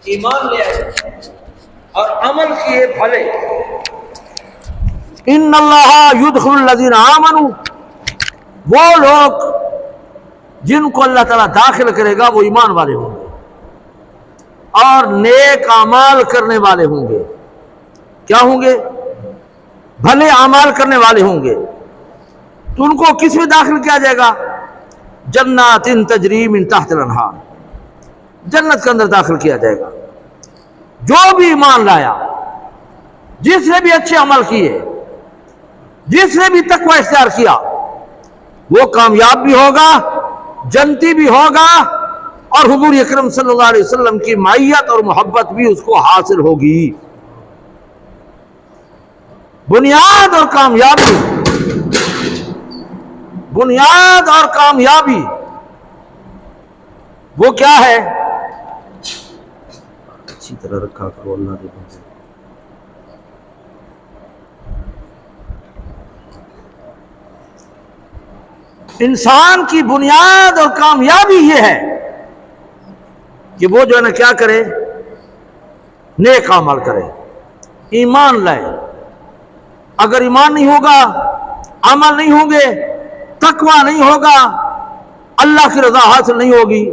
ایمان لے آئے اور عمل کیے بھلے. ان اللہ یدخل الذین آمنوا، وہ لوگ جن کو اللہ تعالیٰ داخل کرے گا وہ ایمان والے ہوں گے اور نیک اعمال کرنے والے ہوں گے. کیا ہوں گے؟ بھلے اعمال کرنے والے ہوں گے. تو ان کو کس میں داخل کیا جائے گا؟ جنات تجری من تحت الانہار، جنت کے اندر داخل کیا جائے گا. جو بھی ایمان لایا، جس نے بھی اچھے عمل کیے، جس نے بھی تقوی اختیار کیا، وہ کامیاب بھی ہوگا، جنتی بھی ہوگا، اور حضور اکرم صلی اللہ علیہ وسلم کی معیت اور محبت بھی اس کو حاصل ہوگی. بنیاد اور کامیابی، بنیاد اور کامیابی وہ کیا ہے؟ اچھی طرح رکھا کرو اللہ کے بندے. انسان کی بنیاد اور کامیابی یہ ہے کہ وہ جو ہے نا کیا کرے؟ نیک عمل کرے، ایمان لائے. اگر ایمان نہیں ہوگا، عمل نہیں ہوں گے، تقوی نہیں ہوگا، اللہ کی رضا حاصل نہیں ہوگی،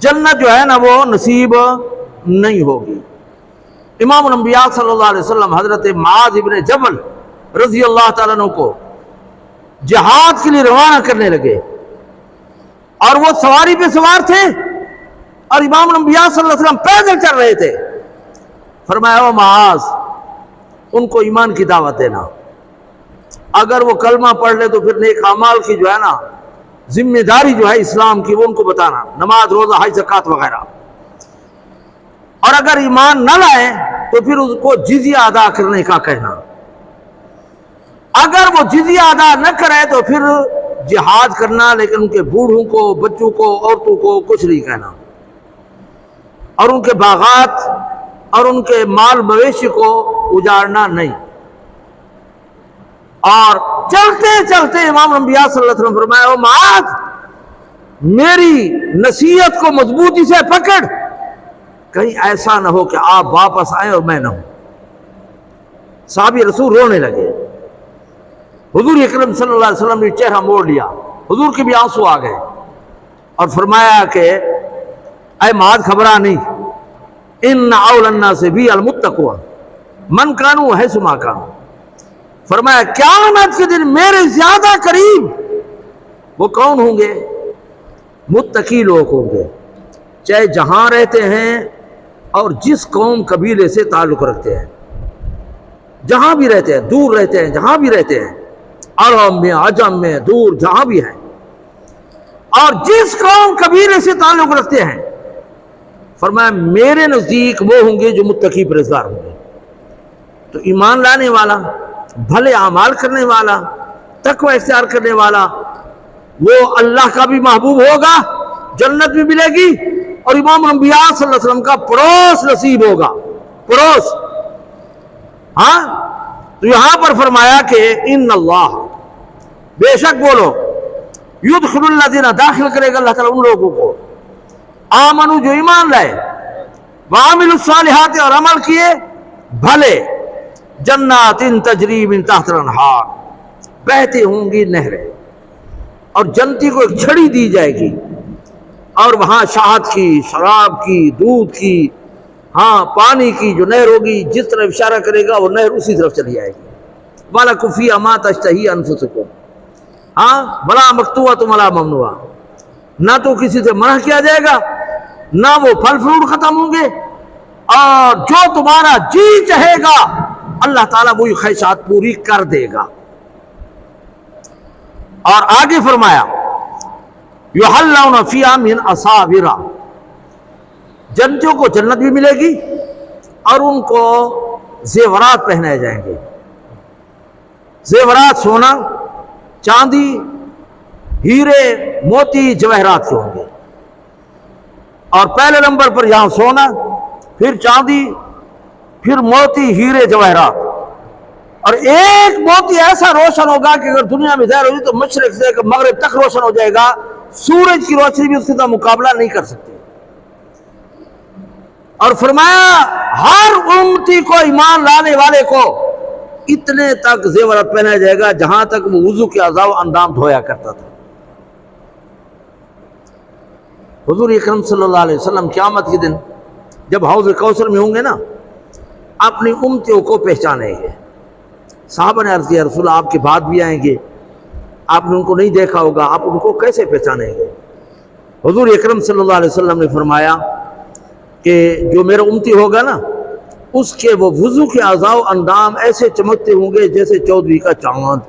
جنت جو ہے نا وہ نصیب نہیں ہوگی. امام الانبیاء صلی اللہ علیہ وسلم حضرت معاذ ابن جبل رضی اللہ تعالیٰ عنہ کو جہاد کے لیے روانہ کرنے لگے، اور وہ سواری پہ سوار تھے اور امام الانبیاء صلی اللہ علیہ وسلم پیدل چل رہے تھے. فرمایا او معاذ، ان کو ایمان کی دعوت دینا، اگر وہ کلمہ پڑھ لے تو پھر نیک اعمال کی جو ہے نا ذمہ داری جو ہے اسلام کی وہ ان کو بتانا، نماز روزہ حج زکوٰۃ وغیرہ. اور اگر ایمان نہ لائے تو پھر اس کو جزیہ ادا کرنے کا کہنا. اگر وہ جزیہ ادا نہ کرے تو پھر جہاد کرنا، لیکن ان کے بوڑھوں کو، بچوں کو، عورتوں کو کچھ نہیں کہنا، اور ان کے باغات اور ان کے مال مویشی کو اجاڑنا نہیں. اور چلتے چلتے امام الانبیاء صلی اللہ علیہ وسلم فرمایا او معاذ، میری نصیحت کو مضبوطی سے پکڑ، کہیں ایسا نہ ہو کہ آپ واپس آئیں اور میں نہ ہوں. صحابی رسول رونے لگے. حضور اکرم صلی اللہ علیہ وسلم نے چہرہ موڑ لیا، حضور کے بھی آنسو آ گئے، اور فرمایا کہ اے معاذ گھبرا نہیں، ان اول الناس بی المتقون من کانوا حیث ما کانوا. فرمایا قیامت کے دن میرے زیادہ قریب وہ کون ہوں گے؟ متقی لوگ ہوں گے، چاہے جہاں رہتے ہیں اور جس قوم قبیلے سے تعلق رکھتے ہیں، جہاں بھی رہتے ہیں، دور رہتے ہیں، جہاں بھی رہتے ہیں، عرب میں، عجم میں، دور جہاں بھی ہیں، اور جس قوم قبیلے سے تعلق رکھتے ہیں، فرمایا میرے نزدیک وہ ہوں گے جو متقی پرہیزگار ہوں گے. تو ایمان لانے والا، بھلے اعمال کرنے والا، تقوی اختیار کرنے والا، وہ اللہ کا بھی محبوب ہوگا، جنت بھی ملے گی، اور امام الانبیاء صلی اللہ علیہ وسلم کا پڑوس نصیب ہوگا. پڑوس. ہاں، تو یہاں پر فرمایا کہ ان اللہ، بے شک بولو، یدخل الذین، داخل کرے گا اللہ تعالیٰ ان لوگوں کو، آمنو جو ایمان لائے، وعملوا الصالحات، اور عمل کیے بھلے، جنات تجری من تحت الانہار، بہتی ہوں گی نہریں، اور جنتی کو ایک چھڑی دی جائے گی، اور وہاں شہد کی، شراب کی، دودھ کی، ہاں پانی کی جو نہر ہوگی، جس طرف اشارہ کرے گا وہ نہر اسی طرف چلی جائے گی. وَلَكُمْ فِيهَا مَا تَشْتَهِي أَنفُسُكُمْ، ہاں وَلَا مَقْطُوعَةٌ وَلَا مَمْنُوعَةٌ، نہ تو کسی سے منع کیا جائے گا، نہ وہ پھل فروٹ ختم ہوں گے، اور جو تمہارا جی چاہے گا اللہ تعالیٰ وہی خواہشات پوری کر دے گا. اور آگے فرمایا يُحَلَّوْنَ فِيهَا مِنْ أَسَاوِرَ، جنتوں کو جنت بھی ملے گی، اور ان کو زیورات پہنائے جائیں گے. زیورات سونا، چاندی، ہیرے، موتی، جواہرات کے ہوں گے. اور پہلے نمبر پر یہاں سونا، پھر چاندی، پھر موتی، ہیرے، جواہرات. اور ایک موتی ایسا روشن ہوگا کہ اگر دنیا میں ظاہر ہوگی تو مشرق سے مغرب تک روشن ہو جائے گا، سورج کی روشنی بھی اس کا مقابلہ نہیں کر سکتی. اور فرمایا ہر امتی کو ایمان لانے والے کو اتنے تک زیورات پہنایا جائے گا جہاں تک وہ وضو کے اعضاء و اندام دھویا کرتا تھا۔ حضور اکرم صلی اللہ علیہ وسلم قیامت کے دن جب حوض کوثر میں ہوں گے نا، اپنی امتیوں کو پہچانیں گے۔ صحابہ نے عرض کیا رسول آپ کے بعد بھی آئیں گے، آپ نے ان کو نہیں دیکھا ہوگا، آپ ان کو کیسے پہچانیں گے؟ حضور اکرم صلی اللہ علیہ وسلم نے فرمایا کہ جو میرا امتی ہوگا نا، اس کے وہ وضو کے اعضاء و اندام ایسے چمکتے ہوں گے جیسے چودھویں کا چاند۔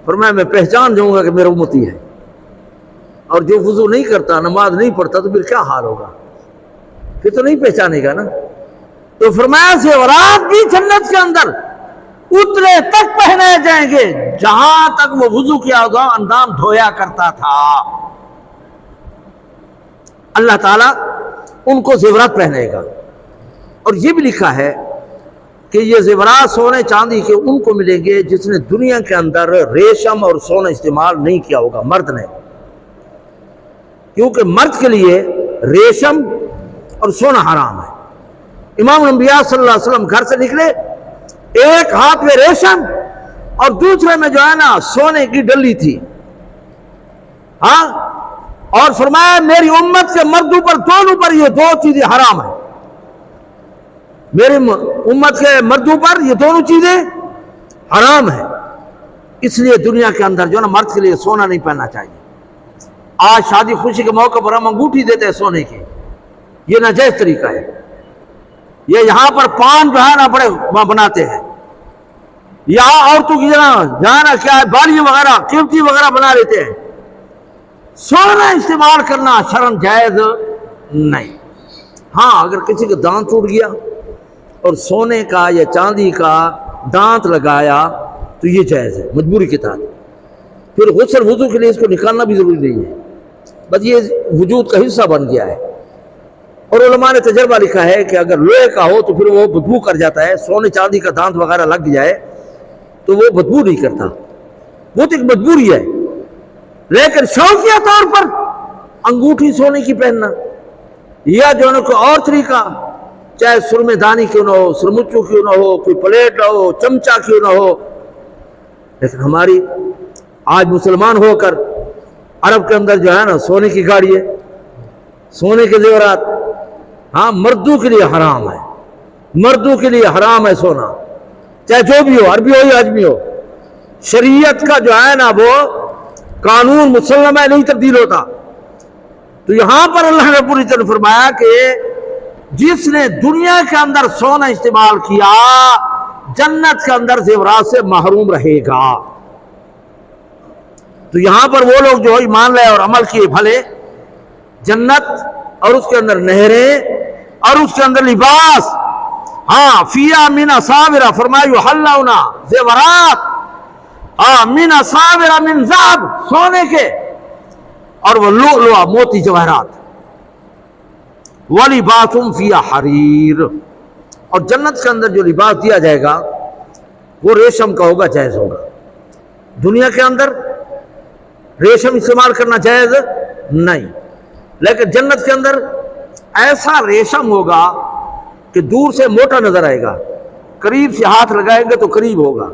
فرمایا میں پہچان جاؤں گا کہ میرا امتی ہے۔ اور جو وضو نہیں کرتا، نماز نہیں پڑھتا، تو پھر کیا حال ہوگا؟ پھر تو نہیں پہچانے گا نا۔ تو فرمایا زیورات بھی جنت کے اندر اتنے تک پہنائے جائیں گے جہاں تک وہ وضو کے اعضاء و اندام دھویا کرتا تھا۔ اللہ تعالیٰ ان کو زیورات پہنے گا۔ اور یہ بھی لکھا ہے کہ یہ زیورات سونے چاندی کے ان کو ملیں گے جس نے دنیا کے اندر ریشم اور سونا استعمال نہیں کیا ہوگا، مرد نے، کیونکہ مرد کے لیے ریشم اور سونا حرام ہے۔ امام الانبیاء صلی اللہ علیہ وسلم گھر سے نکلے، ایک ہاتھ میں ریشم اور دوسرے میں جو ہے نا سونے کی ڈلی تھی، ہاں، اور فرمایا میری امت کے مردوں پر دونوں پر یہ دو چیزیں حرام ہیں۔ میری امت کے مردوں پر یہ دونوں چیزیں حرام ہیں، اس لیے دنیا کے اندر جو ہے نا مرد کے لیے سونا نہیں پہننا چاہیے۔ آج شادی خوشی کے موقع پر ہم انگوٹھی دیتے ہیں سونے کی، یہ ناجائز طریقہ ہے۔ یہ یہاں پر پان جو ہے نا بڑے بناتے ہیں، یہاں عورتوں کی جہاں کیا ہے بالی وغیرہ قیمتی وغیرہ بنا لیتے ہیں۔ سونا استعمال کرنا شرعاً جائز نہیں۔ ہاں اگر کسی کا دانت ٹوٹ گیا اور سونے کا یا چاندی کا دانت لگایا تو یہ جائز ہے مجبوری کے تحت، پھر غسل وضو کے لیے اس کو نکالنا بھی ضروری نہیں ہے، بس یہ وجود کا حصہ بن گیا ہے۔ اور علماء نے تجربہ لکھا ہے کہ اگر لوہے کا ہو تو پھر وہ بدبو کر جاتا ہے، سونے چاندی کا دانت وغیرہ لگ جائے تو وہ بدبو نہیں کرتا، وہ تو ایک مجبوری ہے۔ لیکن شوقیہ طور پر انگوٹھی سونے کی پہننا یا جو ہے کوئی اور طریقہ، چاہے سرمے دانی کیوں نہ ہو، سرمچو کیوں نہ ہو، کوئی پلیٹ نہ ہو، چمچہ کیوں نہ ہو، لیکن ہماری آج مسلمان ہو کر عرب کے اندر جو ہے نا سونے کی گاڑی ہے، سونے کے زیورات، ہاں مردوں کے لیے حرام ہے، مردوں کے لیے حرام ہے سونا، چاہے جو بھی ہو، عربی ہو یا عجمی ہو۔ شریعت کا جو ہے نا وہ قانون مسلم ہے، نہیں تبدیل ہوتا۔ تو یہاں پر اللہ نے پوری طرح فرمایا کہ جس نے دنیا کے اندر سونا استعمال کیا جنت کے اندر زیورات سے محروم رہے گا۔ تو یہاں پر وہ لوگ جو ایمان لائے اور عمل کیے بھلے، جنت اور اس کے اندر نہریں اور اس کے اندر لباس، ہاں فیہا من اساور، فرمایا یحلون زیورات، ہاں من اساور من ذهب، سونے کے، اور وہ لؤلؤ موتی جواہرات، وَلِبَاسٌ فِيهَا حَرِيرٌ، اور جنت کے اندر جو لباس دیا جائے گا وہ ریشم کا ہوگا، جائز ہوگا۔ دنیا کے اندر ریشم استعمال کرنا جائز نہیں، لیکن جنت کے اندر ایسا ریشم ہوگا کہ دور سے موٹا نظر آئے گا، قریب سے ہاتھ لگائیں گے تو قریب ہوگا۔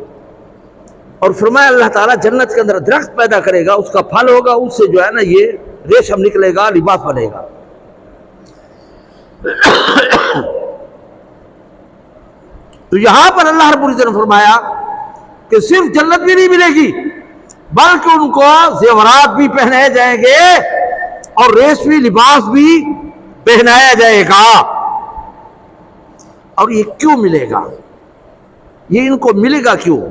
اور فرمایا اللہ تعالیٰ جنت کے اندر درخت پیدا کرے گا، اس کا پھل ہوگا، اس سے جو ہے نا یہ ریشم نکلے گا، لباس بنے گا۔ تو یہاں پر اللہ رب العزت نے فرمایا کہ صرف جنت بھی نہیں ملے گی بلکہ ان کو زیورات بھی پہنائے جائیں گے اور ریشمی لباس بھی پہنایا جائے گا۔ اور یہ کیوں ملے گا؟ یہ ان کو ملے گا کیوں؟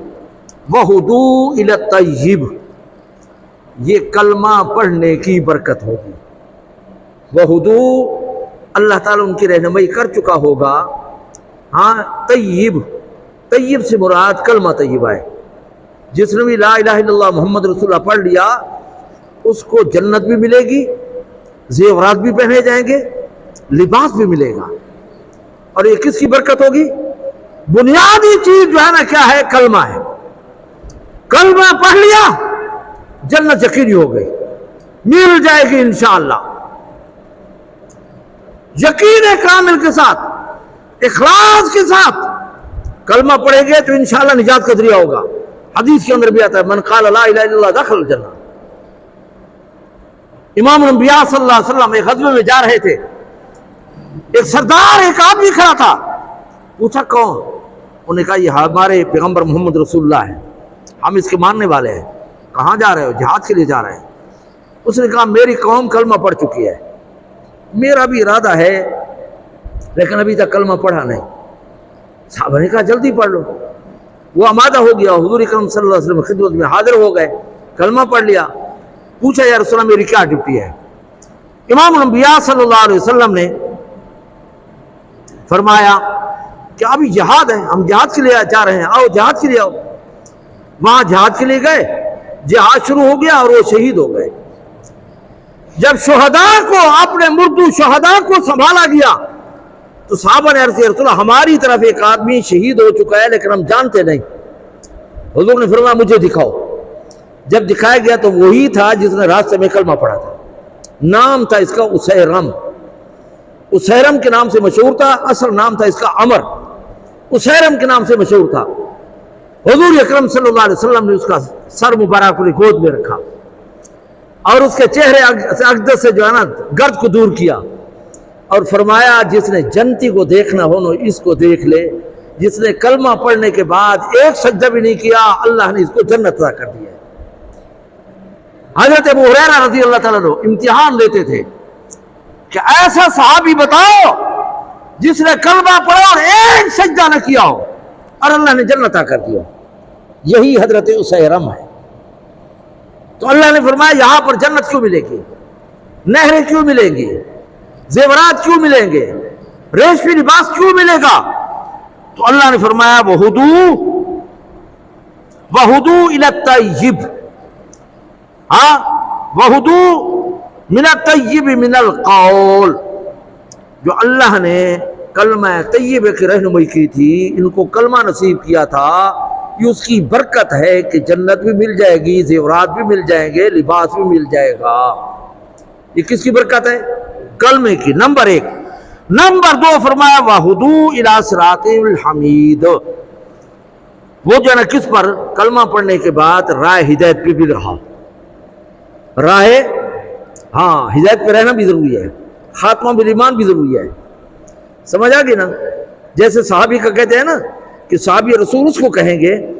وَهُدُوا إِلَى الطَّيِّبِ، یہ کلمہ پڑھنے کی برکت ہوگی۔ وَهُدُوا، اللہ تعالیٰ ان کی رہنمائی کر چکا ہوگا۔ ہاں طیب، طیب سے مراد کلمہ طیبہ ہے۔ جس نے بھی لا الہ الا اللہ محمد رسول اللہ پڑھ لیا اس کو جنت بھی ملے گی، زیورات بھی پہنے جائیں گے، لباس بھی ملے گا۔ اور یہ کس کی برکت ہوگی؟ بنیادی چیز جو ہے نا کیا ہے؟ کلمہ ہے۔ کلمہ پڑھ لیا جنت یقینی ہو گئی، مل جائے گی انشاءاللہ۔ یقین کامل کے ساتھ، اخلاص کے ساتھ کلمہ پڑھیں گے تو انشاءاللہ نجات کا ذریعہ ہوگا۔ حدیث کے اندر بھی آتا ہے من قال لا الہ الا اللہ دخل الجنہ۔ امام الانبیاء صلی اللہ علیہ وسلم ایک غزوے میں جا رہے تھے، ایک سردار ایک آدمی کھڑا تھا، پوچھا کون؟ انہوں نے کہا یہ ہمارے پیغمبر محمد رسول اللہ ہے، ہم اس کے ماننے والے ہیں۔ کہاں جا رہے ہو؟ جہاد کے لیے جا رہے ہیں۔ اس نے کہا میری قوم کلمہ پڑھ چکی ہے، میرا بھی ارادہ ہے لیکن ابھی تک کلمہ پڑھا نہیں۔ صحابہ نے کہا جلدی پڑھ لو۔ وہ آمادہ ہو گیا، حضور اکرم صلی اللہ علیہ وسلم خدمت میں حاضر ہو گئے، کلمہ پڑھ لیا۔ پوچھا یا رسول اللہ میری کیا ڈیوٹی ہے؟ امام الانبیاء صلی اللہ علیہ وسلم نے فرمایا کہ ابھی جہاد ہے، ہم جہاد کے لیے جا رہے ہیں، آؤ جہاد کے لیے آؤ۔ وہاں جہاد کے لیے گئے، جہاد شروع ہو گیا اور وہ شہید ہو گئے۔ جب شہداء کو، اپنے مردو شہداء کو سنبھالا گیا تو صحابہ نے عرض کیا رسول اللہ ہماری طرف ایک آدمی شہید ہو چکا ہے لیکن ہم جانتے نہیں۔ حضور نے فرمایا مجھے دکھاؤ۔ جب دکھایا گیا تو وہی تھا جس نے راستے میں کلمہ پڑھا تھا، نام تھا اس کا اسیرم، اسیرم کے نام سے مشہور تھا، اصل نام تھا اس کا عمر، اسیرم کے نام سے مشہور تھا۔ حضور اکرم صلی اللہ علیہ وسلم نے اس کا سر مبارک اپنی گود میں رکھا اور اس کے چہرے اقدس سے جو ہے نا گرد کو دور کیا اور فرمایا جس نے جنتی کو دیکھنا ہو نا اس کو دیکھ لے، جس نے کلمہ پڑھنے کے بعد ایک سجدہ بھی نہیں کیا اللہ نے اس کو جنت عطا کر دیا ہے۔ حضرت ابو ہریرہ رضی اللہ تعالیٰ عنہ امتحان لیتے تھے کہ ایسا صحابی بتاؤ جس نے کلمہ پڑھا اور ایک سجدہ نہ کیا ہو اور اللہ نے جنت عطا کر دیا۔ یہی حضرت اسیرم ہے۔ تو اللہ نے فرمایا یہاں پر جنت کیوں ملے گی، نہریں کیوں ملیں گی، زیورات کیوں ملیں گے، ریشمی لباس کیوں ملے گا؟ تو اللہ نے فرمایا وَہُدُوا إِلَى الطَّيِّبِ، ہاں وَہُدُوا مِنَ الطَّيِّبِ مِنَ الْقَوْلِ، جو اللہ نے کلمہ طیبہ کی رہنمائی کی تھی، ان کو کلمہ نصیب کیا تھا، یہ اس کی برکت ہے کہ جنت بھی مل جائے گی، زیورات بھی مل جائیں گے، لباس بھی مل جائے گا۔ یہ کس کی برکت ہے؟ کلمے کی، نمبر ایک۔ نمبر دو فرمایا وَہُدُوا إِلَى صِرَاطِ الْحَمِيدِ، وہ جو ہے نا کس پر؟ کلمہ پڑھنے کے بعد راہ ہدایت پہ بھی رہا۔ راہ ہدایت پہ رہنا بھی ضروری ہے، خاتمہ بالایمان بھی ضروری ہے۔ سمجھ آ گئی نا؟ جیسے صحابی کا کہتے ہیں نا کہ صحابی رسول اس کو کہیں گے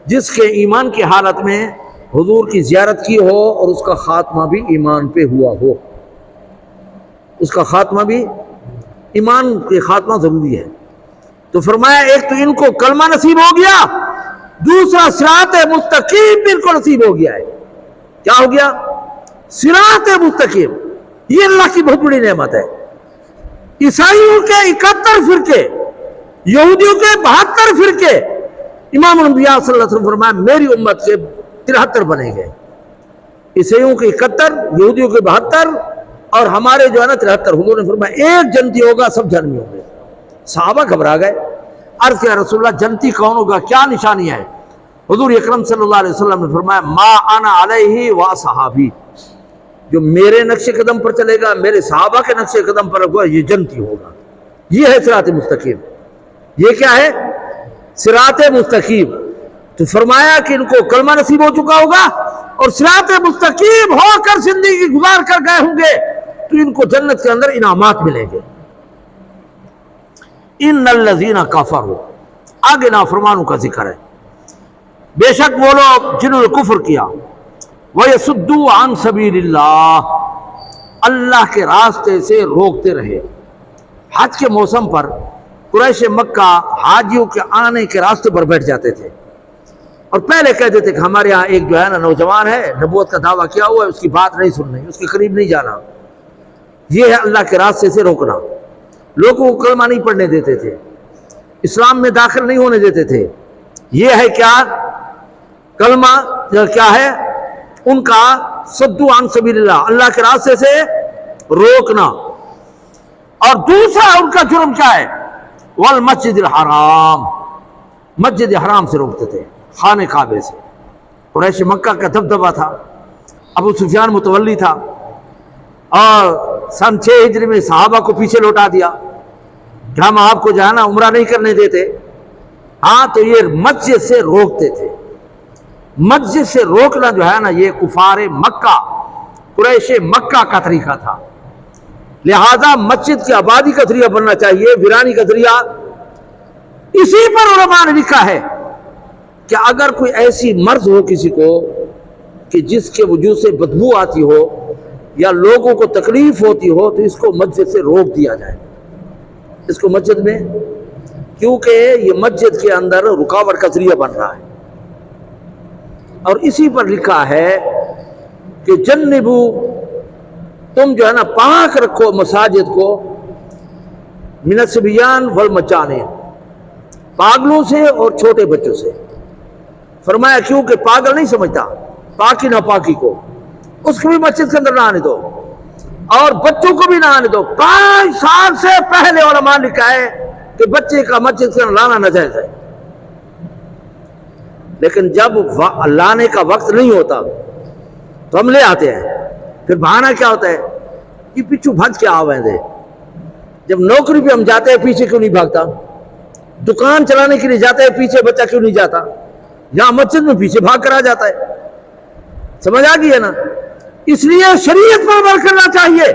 جس کے ایمان کی حالت میں حضور کی زیارت کی ہو اور اس کا خاتمہ بھی ایمان پہ ہوا ہو، اس کا خاتمہ بھی ایمان کے خاتمہ ضروری ہے۔ تو فرمایا ایک تو ان کو کلمہ نصیب ہو گیا، دوسرا صراط مستقیم بھی ان کو نصیب ہو گیا ہے۔ کیا ہو گیا؟ صراط مستقیم۔ یہ اللہ کی بہت بڑی نعمت ہے۔ عیسائیوں کے 71 فرقے، یہودیوں کے 72 فرقے، امام الانبیاء صلی اللہ علیہ وسلم فرمایا میری امت کے 73 بنے گئے، عیسائیوں کے 71، یہودیوں کے 72 اور ہمارے جو ہے نا 73۔ حضور نے فرمایا ایک جنتی ہوگا، سب جہنمی ہوں گے۔ صحابہ گھبرا گئے، عرض کیا رسول اللہ جنتی کون ہوگا، کیا نشانی ہے؟ حضور اکرم صلی اللہ علیہ وسلم نے فرمایا ما انا علیہ و صحابی، جو میرے نقش قدم پر چلے گا، میرے صحابہ کے نقش قدم پر ہوگا، یہ جنتی ہوگا۔ یہ ہے صراط مستقیم۔ یہ کیا ہے؟ صراط مستقیم۔ تو فرمایا کہ ان کو کلمہ نصیب ہو چکا ہوگا اور صراط مستقیم ہو کر زندگی گزار کر گئے ہوں گے تو ان کو جنت کے اندر انعامات ملیں گے۔ ان الذین کفروا، آگے نافرمانوں کا ذکر ہے۔ بے شک وہ لوگ جنہوں نے کفر کیا، وَيَصُدُّوا عَن سَبِيلِ اللَّهِ، اللہ کے راستے سے روکتے رہے۔ حج کے موسم پر قریش مکہ حاجیوں کے آنے کے راستے پر بیٹھ جاتے تھے اور پہلے کہتے تھے کہ ہمارے ہاں ایک جو ہے نا نوجوان ہے، نبوت کا دعویٰ کیا ہوا ہے، اس کی بات نہیں سننی، اس کے قریب نہیں جانا۔ یہ ہے اللہ کے راستے سے روکنا۔ لوگوں کو کلمہ نہیں پڑھنے دیتے تھے، اسلام میں داخل نہیں ہونے دیتے تھے۔ یہ ہے کیا؟ کلمہ کیا ہے؟ ان کا صدو عن سبیل اللہ، اللہ کے راستے سے روکنا۔ اور دوسرا ان کا جرم کیا ہے؟ والمسجد الحرام، مسجد حرام سے روکتے تھے، خانہ کعبے سے۔ قریش مکہ کا دبدبہ تھا، ابو سفیان متولی تھا، اور سن 6 ہجری میں صحابہ کو پیچھے لوٹا دیا کہ ہم آپ کو جو ہے نا عمرہ نہیں کرنے دیتے. ہاں تو یہ مسجد سے روکتے تھے. مسجد سے روکنا جو ہے نا یہ کفار مکہ قریش مکہ کا طریقہ تھا. لہذا مسجد کی آبادی کا ذریعہ بننا چاہیے, ویرانی کا ذریعہ. اسی پر علماء نے لکھا ہے کہ اگر کوئی ایسی مرض ہو کسی کو کہ جس کے وجود سے بدبو آتی ہو یا لوگوں کو تکلیف ہوتی ہو تو اس کو مسجد سے روک دیا جائے. اس کو مسجد میں, کیونکہ یہ مسجد کے اندر رکاوٹ کا ذریعہ بن رہا ہے. اور اسی پر لکھا ہے کہ جنبو, تم جو ہے نا پاک رکھو مساجد کو من الصبیان والمجانین, پاگلوں سے اور چھوٹے بچوں سے. فرمایا کیونکہ پاگل نہیں سمجھتا پاکی ناپاکی کو, اس کو بھی مسجد کے اندر نہ آنے دو اور بچوں کو بھی نہ آنے دو. 5 سال سے پہلے علماء نے لکھا ہے کہ بچے کا مسجد کے اندر لانا ناجائز ہے. لیکن جب لانے کا وقت نہیں ہوتا تو ہم لے آتے ہیں. پھر بہانہ کیا ہوتا ہے کہ پیچھو بھج کے آویں دے. جب نوکری پہ ہم جاتے ہیں پیچھے کیوں نہیں بھاگتا؟ دکان چلانے کے لیے جاتے ہیں پیچھے بچہ کیوں نہیں جاتا؟ یہاں مسجد میں پیچھے بھاگ کر آ جاتا ہے. سمجھ آ گئی ہے نا؟ اس لیے شریعت پر عمل کرنا چاہیے.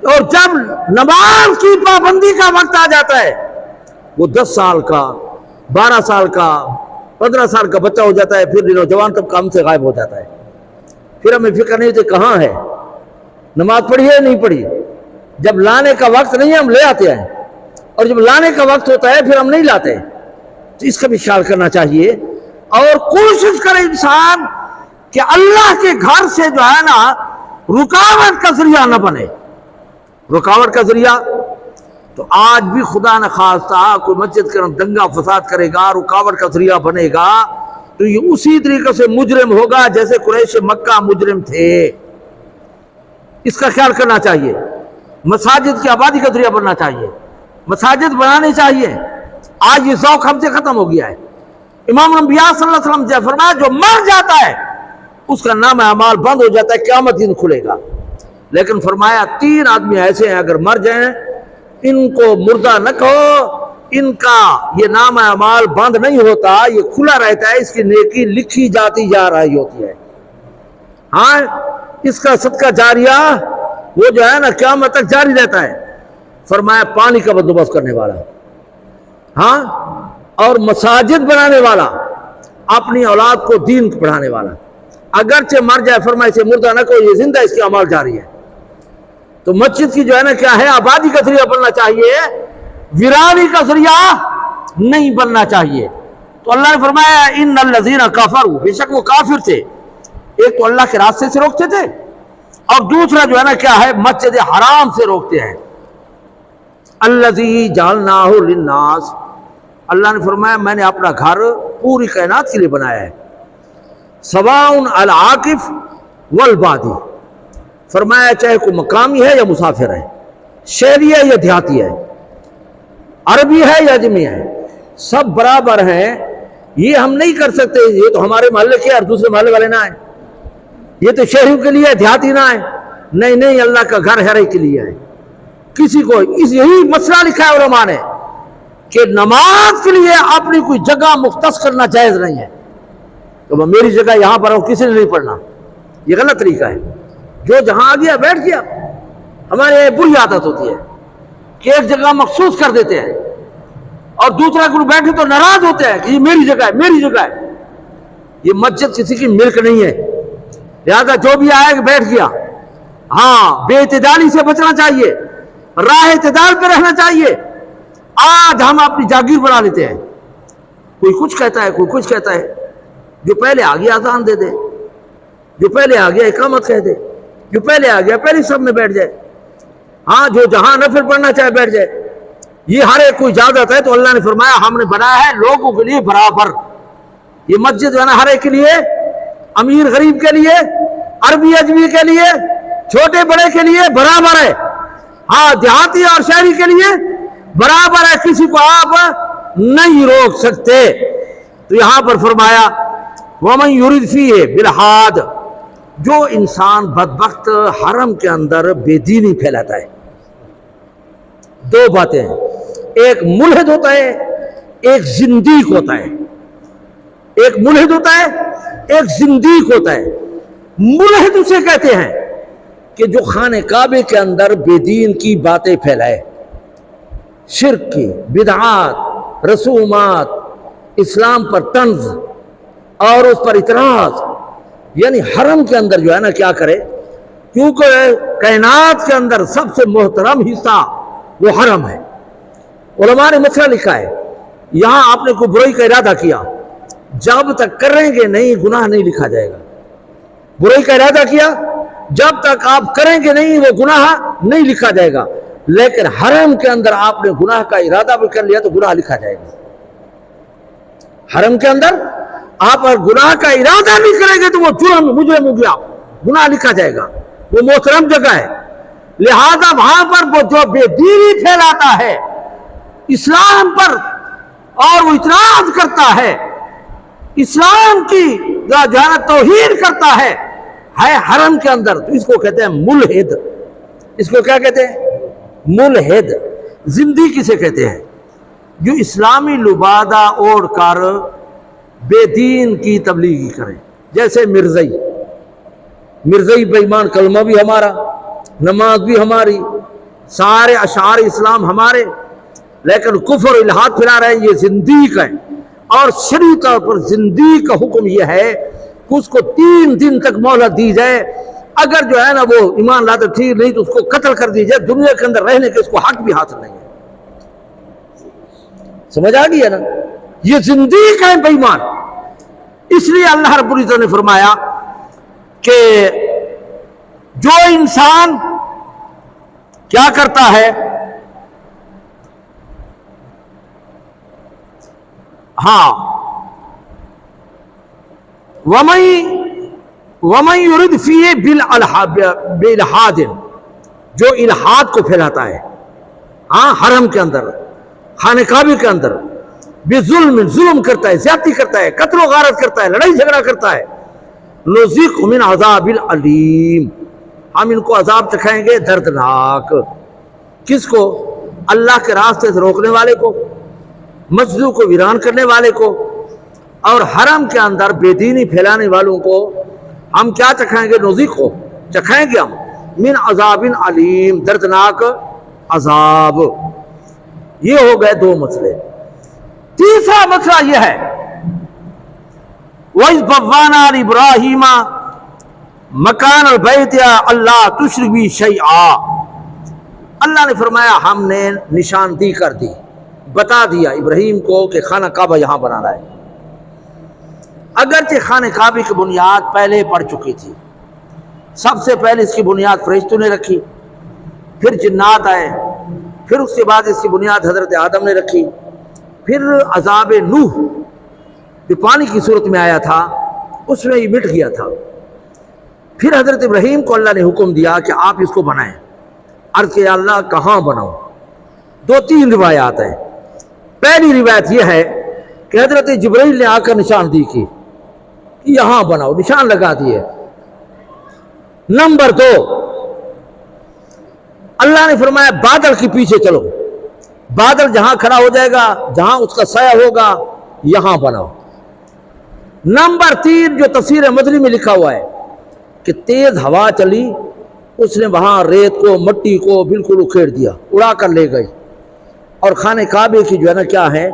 اور جب نماز کی پابندی کا وقت آ جاتا ہے, وہ 10 سال کا 12 سال کا 15 سال کا بچہ ہو جاتا ہے, پھر نوجوان تب کام سے غائب ہو جاتا ہے. پھر ہمیں فکر نہیں ہوتی کہاں ہے, نماز پڑھی ہے نہیں پڑھی. جب لانے کا وقت نہیں ہے ہم لے آتے ہیں, اور جب لانے کا وقت ہوتا ہے پھر ہم نہیں لاتے. تو اس کا بھی خیال کرنا چاہیے. اور کوشش کرے انسان کہ اللہ کے گھر سے جو ہے نا رکاوٹ کا ذریعہ نہ بنے. رکاوٹ کا ذریعہ تو آج بھی خدا نہ خواستہ کوئی مسجد کے اندر دنگا فساد کرے گا, رکاوٹ کا ذریعہ بنے گا, تو یہ اسی طریقے سے مجرم ہوگا جیسے قریش مکہ مجرم تھے. اس کا خیال کرنا چاہیے. مساجد کی آبادی کا ذریعہ بننا چاہیے, مساجد بنانی چاہیے. آج یہ ذوق ہم سے ختم ہو گیا ہے. امام الانبیاء صلی اللہ علیہ وسلم سے فرمایا جو مر جاتا ہے اس کا نام اعمال بند ہو جاتا ہے, قیامت دن کھلے گا. لیکن فرمایا 3 آدمی ایسے ہیں اگر مر جائیں ان کو مردہ نہ کہو, ان کا یہ نام اعمال بند نہیں ہوتا, یہ کھلا رہتا ہے, اس کی نیکی لکھی جاتی جا رہی ہوتی ہے. ہاں اس کا صدقہ جاریہ وہ جو ہے نا قیامت تک جاری رہتا ہے. فرمایا پانی کا بندوبست کرنے والا, ہاں, اور مساجد بنانے والا, اپنی اولاد کو دین پڑھانے والا. اگرچہ مر جائے فرمایا اسے مردہ نہ کہو, یہ زندہ, اس کی اعمال جاری ہے. تو مسجد کی جو ہے نا کیا ہے آبادی کا ذریعہ بننا چاہیے, ویرانی کا ذریعہ نہیں بننا چاہیے. تو اللہ نے فرمایا ان الذین کفروا, بے شک وہ کافر تھے. ایک تو اللہ کے راستے سے روکتے تھے, اور دوسرا جو ہے نا کیا ہے مسجد حرام سے روکتے ہیں. الذی جعلناہ للناس, اللہ نے فرمایا میں نے اپنا گھر پوری کائنات کے لیے بنایا ہے. سواء العاکف والبادی, فرمایا چاہے کوئی مقامی ہے یا مسافر ہے, شہری ہے یا دیہاتی ہے, عربی ہے یا اجمی ہے, سب برابر ہیں. یہ ہم نہیں کر سکتے یہ تو ہمارے محلے کے اور دوسرے محلے والے نہ آئے, یہ تو شہریوں کے لیے دیہاتی نہ آئے. نہیں, اللہ کا گھر ہر ایک کے لیے ہے. کسی کو یہی مسئلہ لکھا ہے علماء نے کہ نماز کے لیے اپنی کوئی جگہ مختص کرنا جائز نہیں ہے. تو میری جگہ یہاں پر ہو, کسی نے نہیں پڑھنا, یہ غلط طریقہ ہے. جو جہاں آ گیا بیٹھ گیا. ہمارے یہ بری عادت ہوتی ہے کہ ایک جگہ مخصوص کر دیتے ہیں اور دوسرا گروپ بیٹھے تو ناراض ہوتے ہیں کہ یہ میری جگہ ہے, میری جگہ ہے. یہ مسجد کسی کی ملک نہیں ہے, لہذا جو بھی آئے بیٹھ گیا. ہاں بے اعتدالی سے بچنا چاہیے, راہ اعتدال پہ رہنا چاہیے. آج ہم اپنی جاگیر بنا لیتے ہیں, کوئی کچھ کہتا ہے کوئی کچھ کہتا ہے. جو پہلے آ گیا اذان دے دے, جو پہلے آ گیا اقامت کہہ دے, جو پہلے آ گیا پہلے سب میں بیٹھ جائے. ہاں جو جہاں نفل پڑھنا چاہے بیٹھ جائے. یہ ہر ایک کو اجازت ہے. تو اللہ نے فرمایا ہم نے بنایا ہے لوگوں کے لیے برابر. یہ مسجد جو ہے نا ہر ایک کے لیے, امیر غریب کے لیے, عربی اجمی کے لیے, چھوٹے بڑے کے لیے برابر ہے. ہاں دیہاتی اور شہری کے لیے برابر ہے, کسی کو آپ نہیں روک سکتے. تو یہاں پر فرمایا وَمَن يُرِدْ فِيهِ بِالْحَادِ, جو انسان بدبخت حرم کے اندر بے دینی پھیلاتا ہے، دو باتیں ہیں، ایک ملحد ہوتا ہے، ایک زندیق ہوتا ہے۔ ایک ملحد ہوتا ہے، ایک زندیق ہوتا ہے۔ ملحد اسے کہتے ہیں کہ جو خانہ کعبے کے اندر بے دین کی باتیں پھیلائے، شرک کی، بدعات، رسومات، اسلام پر طنز اور اس پر اعتراض، یعنی حرم کے اندر جو ہے نا کیا کرے، کیونکہ کائنات کے اندر سب سے محترم حصہ وہ حرم ہے۔ علماء نے مسئلہ لکھا ہے، یہاں آپ نے کوئی برائی کا ارادہ کیا، جب تک کریں گے نہیں گناہ نہیں لکھا جائے گا۔ برائی کا ارادہ کیا، جب تک آپ کریں گے نہیں وہ گناہ نہیں لکھا جائے گا، لیکن حرم کے اندر آپ نے گناہ کا ارادہ بھی کر لیا تو گناہ لکھا جائے گا۔ حرم کے اندر آپ اگر گناہ کا ارادہ نہیں کریں گے تو وہ جرم مجرم ہو گیا، گناہ لکھا جائے گا۔ وہ محترم جگہ ہے، لہذا وہاں پر وہ جو بے دینی پھیلاتا ہے اسلام پر اور وہ اعتراض کرتا ہے، اسلام کی جو ہے توہین کرتا ہے حرم کے اندر، تو اس کو کہتے ہیں ملحد۔ اس کو کیا کہتے ہیں؟ ملحد۔ زندگی کسے کہتے ہیں؟ جو اسلامی لبادہ اوڑھ کر بے دین کی تبلیغی کریں، جیسے مرزئی بے ایمان، کلمہ بھی ہمارا، نماز بھی ہماری، سارے اشعار اسلام ہمارے، لیکن کفر و الحاد پھیلا رہے ہیں، یہ زندیق ہے۔ اور شرعی طور پر زندیق کا حکم یہ ہے کہ اس کو 3 دن تک مہلت دی جائے، اگر جو ہے نا وہ ایمان لاتا ٹھیک نہیں تو اس کو قتل کر دی جائے، دنیا کے اندر رہنے کے اس کو حق بھی حاصل نہیں ہے۔ سمجھ آ گئی ہے نا؟ یہ زندیق ہے بے ایمان۔ اس لیے اللہ رب العزت نے فرمایا کہ جو انسان کیا کرتا ہے، ہاں، وَمَن يُرِدْ فِيهِ بِالْإِلْحَادٍ، جو الحاد کو پھیلاتا ہے ہاں حرم کے اندر، خانہ کعبے کے اندر، بظلم، ظلم کرتا ہے، زیادتی کرتا ہے، قتل و غارت کرتا ہے، لڑائی جھگڑا کرتا ہے، نُذِقْهُ مِنْ عَذَابٍ الْعَلِيمٍ، ہم ان کو عذاب چکھائیں گے دردناک۔ کس کو؟ اللہ کے راستے سے روکنے والے کو، مسجدوں کو ویران کرنے والے کو، اور حرم کے اندر بے دینی پھیلانے والوں کو ہم کیا چکھائیں گے؟ نذیق کو چکھائیں گے ہم من عذاب علیم، دردناک عذاب۔ یہ ہو گئے 2 مسئلے۔ تیسرا مسئلہ یہ ہے، وَإِذْ بَوَّأْنَا لِإِبْرَاهِيمَ مَكَانَ الْبَيْتِ أَلَّا تُشْرِكْ بِي شَيْئًا، اللہ نے فرمایا ہم نے نشاندہی کر دی، بتا دیا ابراہیم کو کہ خانہ کعبہ یہاں بنانا ہے۔ اگرچہ خانہ کعبے کی بنیاد پہلے پڑ چکی تھی، سب سے پہلے اس کی بنیاد فرشتوں نے رکھی، پھر جنات آئے، پھر اس کے بعد اس کی بنیاد حضرت آدم نے رکھی، پھر عذاب نوح جو پانی کی صورت میں آیا تھا اس میں یہ مٹ گیا تھا، پھر حضرت ابراہیم کو اللہ نے حکم دیا کہ آپ اس کو بنائیں۔ عرض کہ اللہ کہاں بناؤں؟ 2-3 روایات ہیں۔ پہلی روایت یہ ہے کہ حضرت جبرائیل نے آ کر نشاندہی کی کہ یہاں بناؤ، نشان لگا دیے۔ نمبر 2، اللہ نے فرمایا بادل کے پیچھے چلو، بادل جہاں کھڑا ہو جائے گا، جہاں اس کا سایہ ہوگا، یہاں بناؤ۔ نمبر 3 جو تفسیر مدنی میں لکھا ہوا ہے کہ تیز ہوا چلی، اس نے وہاں ریت کو، مٹی کو بالکل اکھیڑ دیا، اڑا کر لے گئی، اور خانہ کعبے کی جو ہے نا کیا ہے،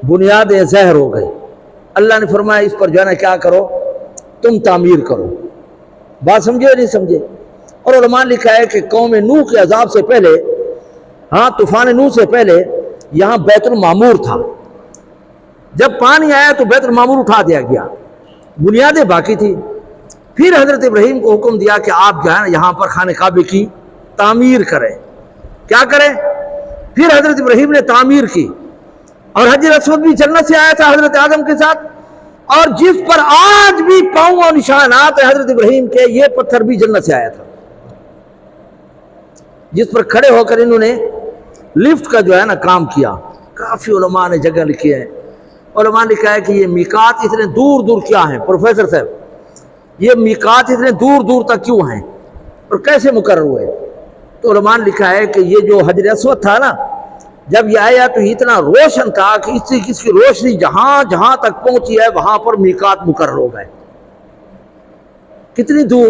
بنیادیں زہر ہو گئی۔ اللہ نے فرمایا اس پر جو ہے نا کیا کرو، تم تعمیر کرو۔ بات سمجھے نہیں سمجھے؟ اور علماء نے لکھا ہے کہ قوم نوح کے عذاب سے پہلے، ہاں طوفان نوح سے پہلے یہاں بیت المعمور تھا، جب پانی آیا تو بیت المعمور اٹھا دیا گیا، بنیادیں باقی تھی۔ پھر حضرت ابراہیم کو حکم دیا کہ آپ جو ہے نا یہاں پر خانہ کعبے کی تعمیر کریں۔ کیا کریں؟ پھر حضرت ابراہیم نے تعمیر کی، اور حجر اسود بھی جنت سے آیا تھا حضرت آدم کے ساتھ، اور جس پر آج بھی پاؤں اور نشانات ہیں حضرت ابراہیم کے، یہ پتھر بھی جنت سے آیا تھا، جس پر کھڑے ہو کر انہوں نے لفٹ کا جو ہے نا کام کیا۔ کافی علماء نے جگہ لکھی ہے، علماء نے لکھا ہے کہ یہ میقات اتنے دور دور کیا ہیں پروفیسر صاحب، یہ میقات اتنے دور دور تک کیوں ہیں اور کیسے مقرر ہوئے؟ تو علماء نے لکھا ہے کہ یہ جو حجر اسود تھا نا، جب یہ آیا تو اتنا روشن تھا کہ اس کی روشنی جہاں جہاں تک پہنچی ہے وہاں پر میقات مقرر ہو گئے۔ کتنی دور؟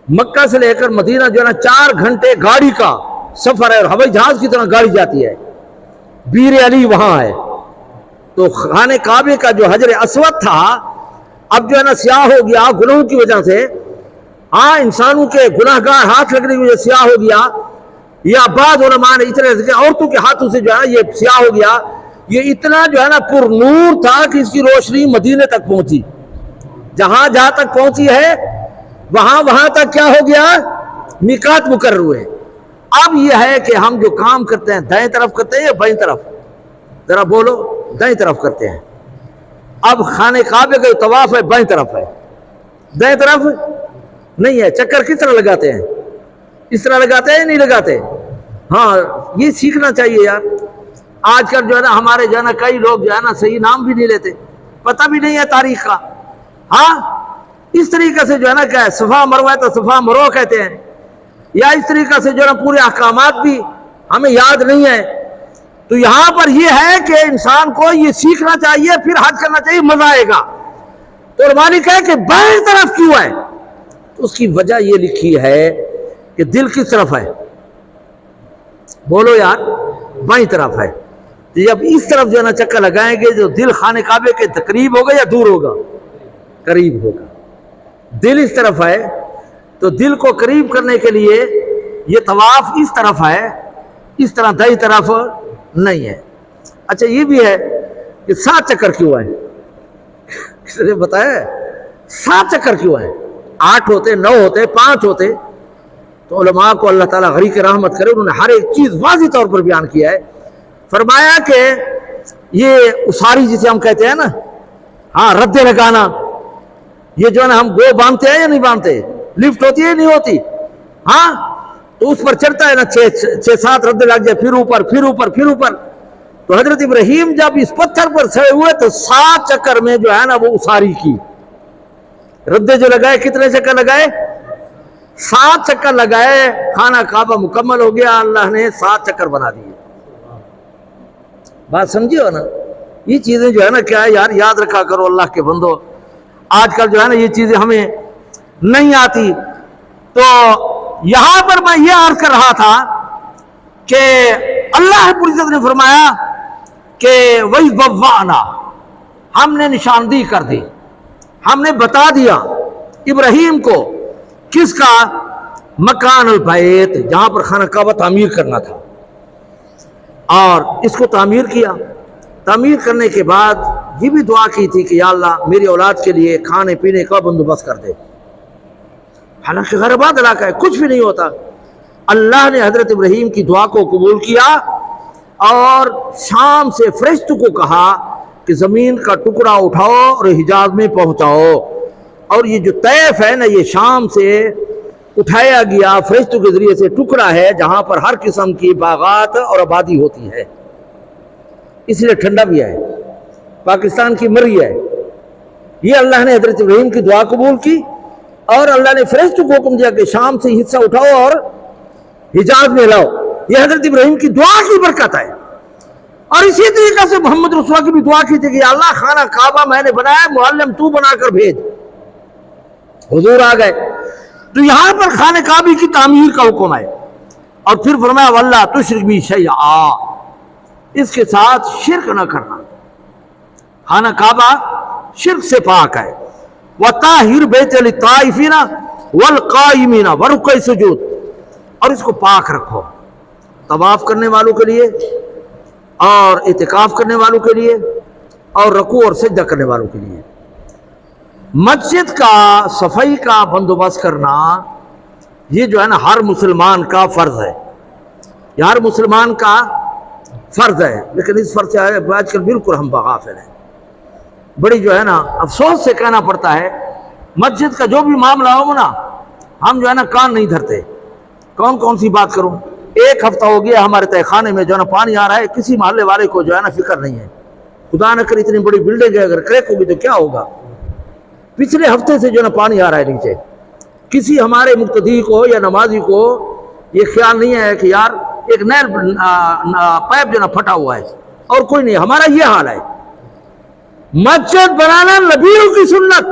مکہ سے لے کر مدینہ جو ہے نا 4 گھنٹے گاڑی کا سفر ہے، اور ہوائی جہاز کی طرح گاڑی جاتی ہے۔ بیر علی وہاں ہے۔ تو خانہ کعبے کا جو حجر اسود تھا اب جو ہے نا سیاہ ہو گیا گناہوں کی وجہ سے، ہاں انسانوں کے گناہ گار ہاتھ لگنے کی وجہ سے سیاہ ہو گیا، یا بعض علماء نے اتنے عورتوں کے ہاتھوں سے جو ہے نا یہ سیاہ ہو گیا۔ یہ اتنا جو ہے نا پر نور تھا کہ اس کی روشنی مدینے تک پہنچی، جہاں جہاں تک پہنچی ہے وہاں تک کیا ہو گیا؟ میقات مقرر ہوئے۔ اب یہ ہے کہ ہم جو کام کرتے ہیں دائیں طرف کرتے ہیں یا بائیں طرف؟ ذرا بولو، دائیں طرف کرتے ہیں۔ اب خانہ کعبے کا طواف ہے بائیں طرف ہے، دائیں طرف نہیں ہے۔ چکر کس طرح لگاتے ہیں؟ اس طرح لگاتے ہیں یا نہیں لگاتے؟ ہاں یہ سیکھنا چاہیے یار۔ آج کل جو ہے نا ہمارے جو ہے نا کئی لوگ جو ہے نا صحیح نام بھی نہیں لیتے، پتہ بھی نہیں ہے تاریخ کا۔ ہاں اس طریقے سے جو ہے نا کیا ہے، صفا مروہ تو صفا مروہ کہتے ہیں، یا اس طریقے سے جو ہے نا پورے احکامات بھی ہمیں یاد نہیں ہے۔ تو یہاں پر یہ ہے کہ انسان کو یہ سیکھنا چاہیے، پھر حج کرنا چاہیے، مزہ آئے گا۔ تو علماء نے کہا کہ بائیں طرف کیوں ہے؟ تو اس کی وجہ یہ لکھی ہے کہ دل کس طرف ہے؟ بولو یار، بائیں طرف ہے۔ جب اس طرف جو ہے نا چکر لگائیں گے جو دل خانہ کعبے کے قریب ہوگا یا دور ہوگا؟ قریب ہوگا۔ دل اس طرف ہے تو دل کو قریب کرنے کے لیے یہ طواف اس طرف ہے، اس طرح دائیں طرف نہیں ہے۔ اچھا یہ بھی ہے کہ 7 چکر کیوں ہے؟ کس نے بتایا ہے 7 چکر کیوں ہے؟ 8 ہوتے، 9 ہوتے، 5 ہوتے؟ تو علماء کو اللہ تعالیٰ غریق رحمت کرے، انہوں نے ہر ایک چیز واضح طور پر بیان کیا ہے۔ فرمایا کہ یہ اساری جسے ہم کہتے ہیں نا، ہاں ردے لگانا، یہ جو ہے نا ہم گو باندھتے ہیں یا نہیں باندھتے؟ لفٹ ہوتی ہے یا نہیں ہوتی؟ ہاں تو اس پر چڑھتا ہے نا 6-7 ردے لگ جائے، پھر اوپر پھر اوپر پھر اوپر۔ تو حضرت ابراہیم جب اس پتھر پر کھڑے ہوئے تو 7 چکر میں جو ہے نا وہ اساری کی، ردے جو لگائے، کتنے چکر لگائے؟ 7 چکر لگائے، خانہ کعبہ مکمل ہو گیا، اللہ نے 7 چکر بنا دیے۔ بات سمجھے ہو نا؟ یہ چیزیں جو ہے نا کیا ہے یار، یاد رکھا کرو اللہ کے بندو۔ آج کل جو ہے نا یہ چیزیں ہمیں نہیں آتی۔ تو یہاں پر میں یہ عرض کر رہا تھا کہ اللہ رب العزت نے فرمایا کہ وَإِذْ بَوَّأْنَا، ہم نے نشاندہی کر دی، ہم نے بتا دیا ابراہیم کو کس کا؟ مکان البیت، جہاں پر خانہ کعبہ تعمیر کرنا تھا، اور اس کو تعمیر کیا۔ تعمیر کرنے کے بعد یہ بھی دعا کی تھی کہ یا اللہ میری اولاد کے لیے کھانے پینے کا بندوبست کر دے۔ حالانکہ غیر آباد علاقہ ہے، کچھ بھی نہیں ہوتا۔ اللہ نے حضرت ابراہیم کی دعا کو قبول کیا اور شام سے فرشتوں کو کہا کہ زمین کا ٹکڑا اٹھاؤ اور حجاز میں پہنچاؤ۔ اور یہ جو طیف ہے نا، یہ شام سے اٹھایا گیا فرشتوں کے ذریعے سے ٹکڑا ہے جہاں پر ہر قسم کی باغات اور آبادی ہوتی ہے، اس لیے ٹھنڈا بھی ہے، پاکستان کی مری ہے۔ یہ اللہ نے حضرت ابراہیم کی دعا قبول کی اور اللہ نے فرشتوں کو حکم دیا کہ شام سے حصہ اٹھاؤ اور حجاز میں لاؤ۔ یہ حضرت ابراہیم کی دعا کی برکت ہے۔ اور اسی طریقے سے محمد رسول اللہ کی بھی دعا کی تھی کہ یا اللہ خانہ کعبہ میں نے بنایا، معلم تو بنا کر بھیج۔ حضور آ گئے۔ تو یہاں پر خانہ کعبے کی تعمیر کا حکم ہے، اور پھر فرمایا واللہ تشرک بی شیئا، اس کے ساتھ شرک نہ کرنا۔ خانہ کعبہ شرک سے پاک ہے۔ وَطَاهِرْ بَيْتَ لِلطَّائِفِينَ وَالْقَائِمِينَ وَرُكَّعِ السُّجُودِ، اور اس کو پاک رکھو طواف کرنے والوں کے لیے اور اعتکاف کرنے والوں کے لیے اور رکوع اور سجدہ کرنے والوں کے لیے۔ مسجد کا صفائی کا بندوبست کرنا یہ جو ہے نا ہر مسلمان کا فرض ہے، یہ ہر مسلمان کا فرض ہے، لیکن اس فرض سے آج کل بالکل ہم غافل ہیں۔ بڑی جو ہے نا افسوس سے کہنا پڑتا ہے، مسجد کا جو بھی معاملہ ہو نا ہم جو ہے نا کان نہیں دھرتے۔ کون سی بات کروں، 1 ہفتہ ہو گیا ہمارے تہہ خانے میں جو ہے نا پانی آ رہا ہے، کسی محلے والے کو جو ہے نا فکر نہیں ہے۔ خدا نہ کرے اتنی بڑی بلڈنگ ہے، اگر کریک ہوگی تو کیا ہوگا؟ پچھلے ہفتے سے جو نا پانی آ رہا ہے نیچے. کسی ہمارے مقتدی کو یا نمازی کو یہ خیال نہیں ہے کہ یار ایک نیا پائپ جو نا پھٹا ہوا ہے اور کوئی نہیں. ہمارا یہ حال ہے. مسجد بنانا نبیوں کی سنت،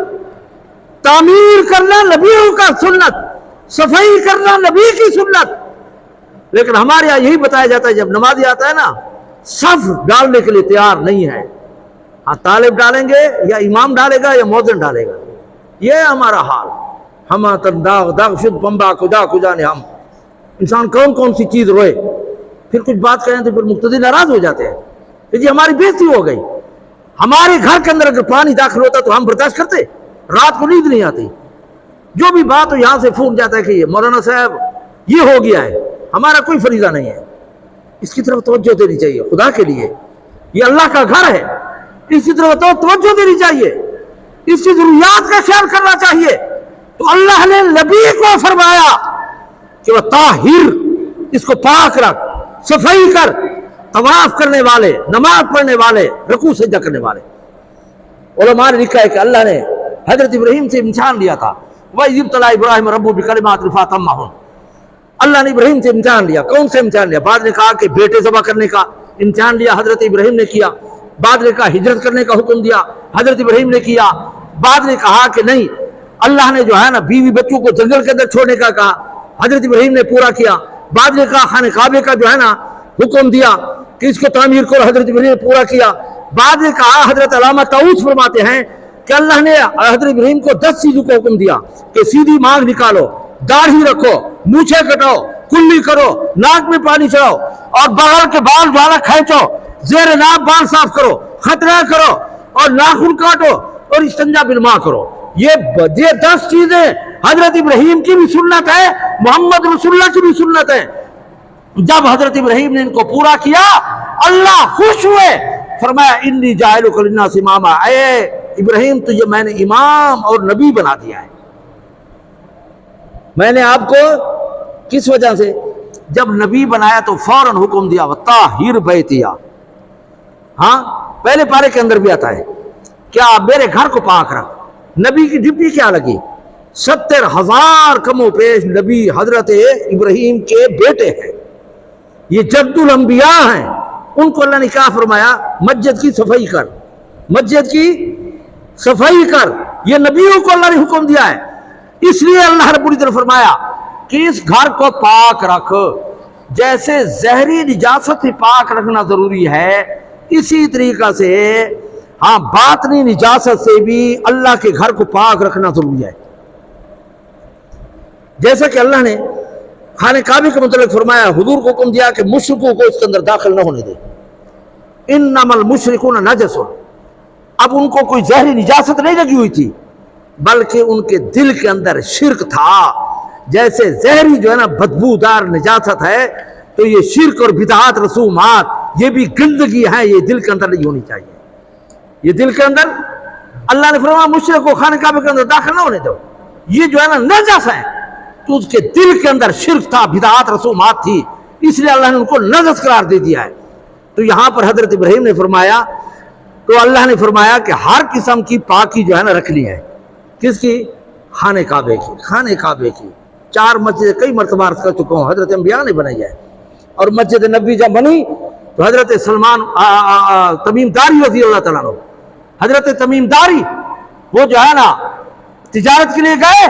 تعمیر کرنا نبیوں کا سنت، صفائی کرنا نبی کی سنت. لیکن ہمارے یہاں یہی بتایا جاتا ہے جب نمازی آتا ہے نا صف ڈالنے کے لیے تیار نہیں ہے. ہاں طالب ڈالیں گے یا امام ڈالے گا یا مؤذن ڈالے گا. یہ ہمارا حال. ہم داغ داغ شد پمبا کجا کجا نے ہم. انسان کون کون سی چیز روئے، پھر کچھ بات کہیں تو پھر مقتدی ناراض ہو جاتے ہیں کہ جی ہماری بےزتی ہو گئی. ہمارے گھر کے اندر اگر پانی داخل ہوتا تو ہم برداشت کرتے؟ رات کو نیند نہیں آتی. جو بھی بات ہو یہاں سے پھونک جاتا ہے کہ مولانا صاحب یہ ہو گیا ہے. ہمارا کوئی فریضہ نہیں ہے. اس کی طرف توجہ دینی چاہیے خدا کے لیے. یہ اللہ کا گھر ہے، اس کی طرف توجہ دینی چاہیے، اس کی ضروریات کا خیال کرنا چاہیے. تو اللہ نے نبی کو فرمایا کہ وہ طاہر، اس کو پاک رکھ، صفائی کر. طواف کرنے والے، نماز پڑھنے والے، رکوع سجدہ کرنے والے. علماء نے لکھا ہے کہ اللہ نے حضرت ابراہیم سے امتحان لیا تھا. وَإِذِ ابْتَلَىٰ إِبْرَاهِيمَ رَبُّهُ بِكَلِمَاتٍ فَأَتَمَّهُنَّ. اللہ نے ابراہیم سے امتحان لیا. کون سے امتحان لیا؟ بعد نے کہا کہ بیٹے ذبح کرنے کا امتحان لیا، حضرت ابراہیم نے کیا. بعد نے کہا ہجرت کرنے کا حکم دیا، حضرت ابراہیم نے کیا. بعد نے کہا کہ نہیں، اللہ نے جو ہے نا بیوی بچوں کو جنگل کے اندر چھوڑنے کا کہا، حضرت ابراہیم نے پورا کیا. بعد نے کہا خانہ کعبے کا جو ہے نا حکم دیا کہ اس کو تعمیر کرو، حضرت ابراہیم نے پورا کیا. بعد نے کہا حضرت علامہ طاؤس فرماتے ہیں کہ اللہ نے حضرت ابراہیم کو 10 چیزوں کو حکم دیا کہ سیدھی مانگ نکالو، داڑھی رکھو، مونچھیں کٹاؤ، کلی کرو، ناک میں پانی چڑھاؤ، اور بغل کے بال جو ہے نا کھینچو، زیر ناف بال صاف کرو، خطرہ کرو، اور ناخن کاٹو، اور استنجا بالماء کرو. یہ 10 چیزیں حضرت ابراہیم کی بھی سنت ہے، محمد رسول اللہ کی بھی سنت ہے. جب حضرت ابراہیم نے ان کو پورا کیا اللہ خوش ہوئے، فرمایا انی جاعلک للناس اماما. اے ابراہیم تجھے میں نے امام اور نبی بنا دیا ہے. میں نے آپ کو کس وجہ سے جب نبی بنایا تو فوراً حکم دیا وطاہر بیتیا. ہاں پہلے پارے کے اندر بھی آتا ہے کیا میرے گھر کو پاک رکھ. نبی کی ڈپٹی کیا لگی؟ 70,000 کم و پیش نبی حضرت ابراہیم کے بیٹے ہیں، یہ جد الانبیاء ہیں. ان کو اللہ نے کیا فرمایا؟ مسجد کی صفائی کر، مسجد کی صفائی کر. یہ نبیوں کو اللہ نے حکم دیا ہے. اس لیے اللہ رب العزت نے فرمایا کہ اس گھر کو پاک رکھ. جیسے زہری نجاست سے پاک رکھنا ضروری ہے، اسی طریقہ سے ہاں باطنی نجاست سے بھی اللہ کے گھر کو پاک رکھنا ضروری ہے. جیسا کہ اللہ نے خانہ کعبے کے متعلق فرمایا، حضور کو حکم دیا کہ مشرکوں کو اس کے اندر داخل نہ ہونے دے. انما المشرکون نجس. اب ان کو کوئی زہری نجاست نہیں لگی ہوئی تھی، بلکہ ان کے دل کے اندر شرک تھا. جیسے زہری جو ہے نا بدبودار نجاست ہے، تو یہ شرک اور بدعات رسومات یہ بھی گندگی ہے، یہ دل کے اندر نہیں ہونی چاہیے. یہ دل کے اندر اللہ نے فرمایا مشرک کو خانہ کعبے کے اندر داخل نہ ہونے دو. یہ جو ہے نا نجس ہے، تو اس کے دل کے اندر شرک تھا، بدعات رسومات تھی، اس لیے اللہ نے ان کو نجس قرار دے دیا ہے. تو یہاں پر حضرت ابراہیم نے فرمایا، تو اللہ نے فرمایا کہ ہر قسم کی پاکی جو ہے نا رکھنی ہے. کس کی؟ خانہ کعبے کی. خانہ کعبے کی 4 مسجد کئی مرتبہ عرض کر چکا ہوں، حضرت انبیاء نے بنائی ہے. اور مسجد نبی جب بنی تو حضرت سلمان تمیم داری رضی اللہ تعالیٰ عنہ، حضرت تمیم داری وہ جو ہے نا تجارت کے لیے گئے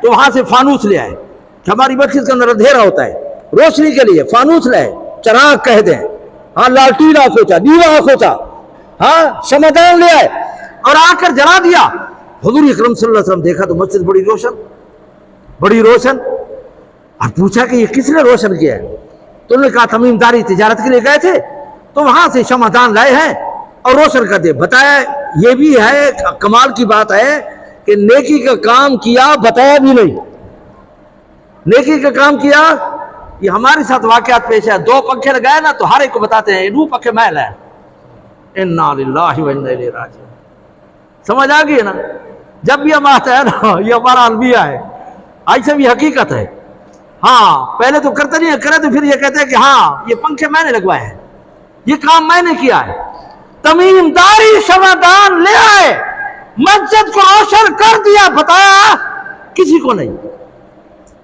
تو وہاں سے فانوس لے آئے کہ ہماری مسجد کے اندر اندھیرا ہوتا ہے، روشنی کے لیے فانوس لے آئے، چراغ کہہ دیں، ہاں لالٹین آنکھوں چا، دیوا آنکھوں چا، ہاں شمعدان لے آئے اور آ کر جلا دیا. حضور اکرم صلی اللہ علیہ وسلم دیکھا تو مسجد بڑی روشن، بڑی روشن. اور پوچھا کہ یہ کس نے روشن کیا ہے؟ تو انہوں نے کہا تمیم داری تجارت کے لیے گئے تھے تو وہاں سے شمعدان لائے ہیں اور روشن کر دے. بتایا یہ بھی ہے کمال کی بات ہے کہ نیکی کا کام کیا بتایا بھی نہیں. نیکی کا کام کیا. یہ ہمارے ساتھ واقعات پیش ہے. 2 پنکھے لگائے نا تو ہر ایک کو بتاتے ہیں 2 پنکھے میں لائے. انا للہ و انا الیہ راجعون. سمجھ آ گئی ہے نا؟ جب بھی ہم آتا ہے نا یہ ہمارا المیہ ہے، ایسا بھی حقیقت ہے. ہاں پہلے تو کرتے نہیں کرے تو پھر یہ کہتے ہیں کہ ہاں یہ پنکھے میں نے لگوائے ہیں، یہ کام میں نے کیا ہے. تمیم داری شمعدان لے آئے مسجد کو روشن کر دیا، بتایا کسی کو نہیں۔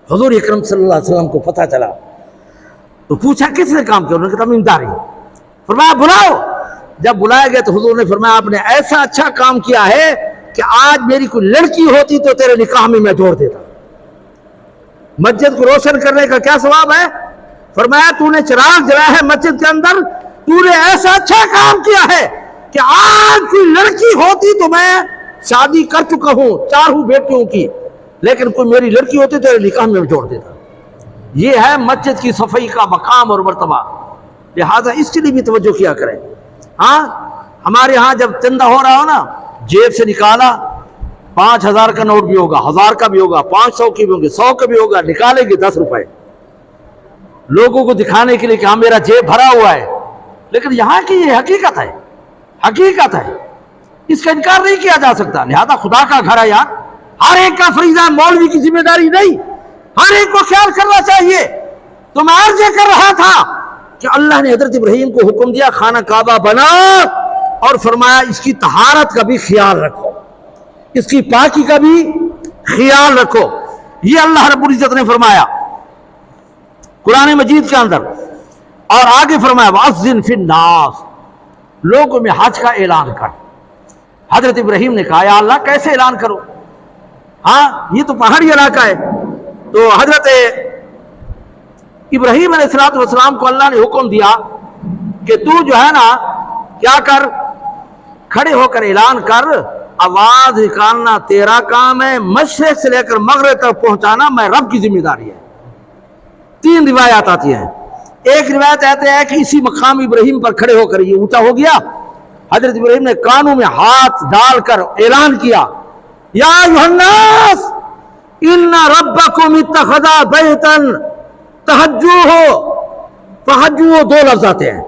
حضور اکرم صلی اللہ علیہ وسلم کو پتہ چلا تو پوچھا کس نے کام کیا؟ انہوں نے کہا تمیمداری۔ فرمایا بلاؤ۔ جب بلایا گیا تو حضور نے فرمایا آپ نے ایسا اچھا کام کیا ہے کہ آج میری کوئی لڑکی ہوتی تو تیرے نکاح میں جوڑ دیتا۔ مسجد کو روشن کرنے کا کیا ثواب ہے؟ فرمایا تو نے چراغ جلایا ہے مسجد کے اندر، تو نے ایسا اچھا کام کیا ہے کہ آج کوئی لڑکی ہوتی تو میں شادی کر چکا ہوں 4 بیٹیوں کی، لیکن کوئی میری لڑکی ہوتی تو تیرے نکاح میں جوڑ دیتا۔ یہ ہے مسجد کی صفائی کا مقام اور مرتبہ، لہذا اس کے لیے بھی توجہ کیا کریں۔ ہاں ہمارے ہاں جب چندہ ہو رہا ہو نا، جیب سے نکالا، 5000 کا نوٹ بھی ہوگا، 1000 کا بھی ہوگا، 500 کی بھی ہوگی، 100 کا بھی ہوگا، نکالے گے 10 روپے لوگوں کو دکھانے کے لیے کہ ہاں میرا جیب بھرا ہوا ہے۔ لیکن یہاں کی یہ حقیقت ہے، حقیقت ہے، اس کا انکار نہیں کیا جا سکتا۔ لہذا خدا کا گھر ہے یار، ہر ایک کا فریضہ، مولوی کی ذمہ داری نہیں، ہر ایک کو خیال کرنا چاہیے۔ تو میں عرض کر رہا تھا کہ اللہ نے حضرت ابراہیم کو حکم دیا خانہ کعبہ بنا، اور فرمایا اس کی طہارت کا بھی خیال رکھو، اس کی پاکی کا بھی خیال رکھو۔ یہ اللہ رب العزت نے فرمایا قرآن مجید کے اندر، اور آگے فرمایا وَأَذِّن فِي النَّاسِ، لوگوں میں حج کا اعلان کر۔ حضرت ابراہیم نے کہا یا اللہ کیسے اعلان کرو؟ ہاں یہ تو پہاڑی علاقہ ہے۔ تو حضرت ابراہیم علیہ السلام کو اللہ نے حکم دیا کہ تو جو ہے نا کیا کر، کھڑے ہو کر اعلان کر، آواز نکالنا تیرا کام ہے، مشرق سے لے کر مغرب تک پہنچانا میں رب کی ذمہ داری ہے۔ 3 روایات آتی ہیں۔ ایک روایت آتے ہے کہ اسی مقام ابراہیم پر کھڑے ہو کر یہ اونچا ہو گیا، حضرت ابراہیم نے کانوں میں ہاتھ ڈال کر اعلان کیا یا ایھا الناس ان ربکم اتخذ بیتا تحجوہ، تحجوہ 2 لفظ آتے ہیں۔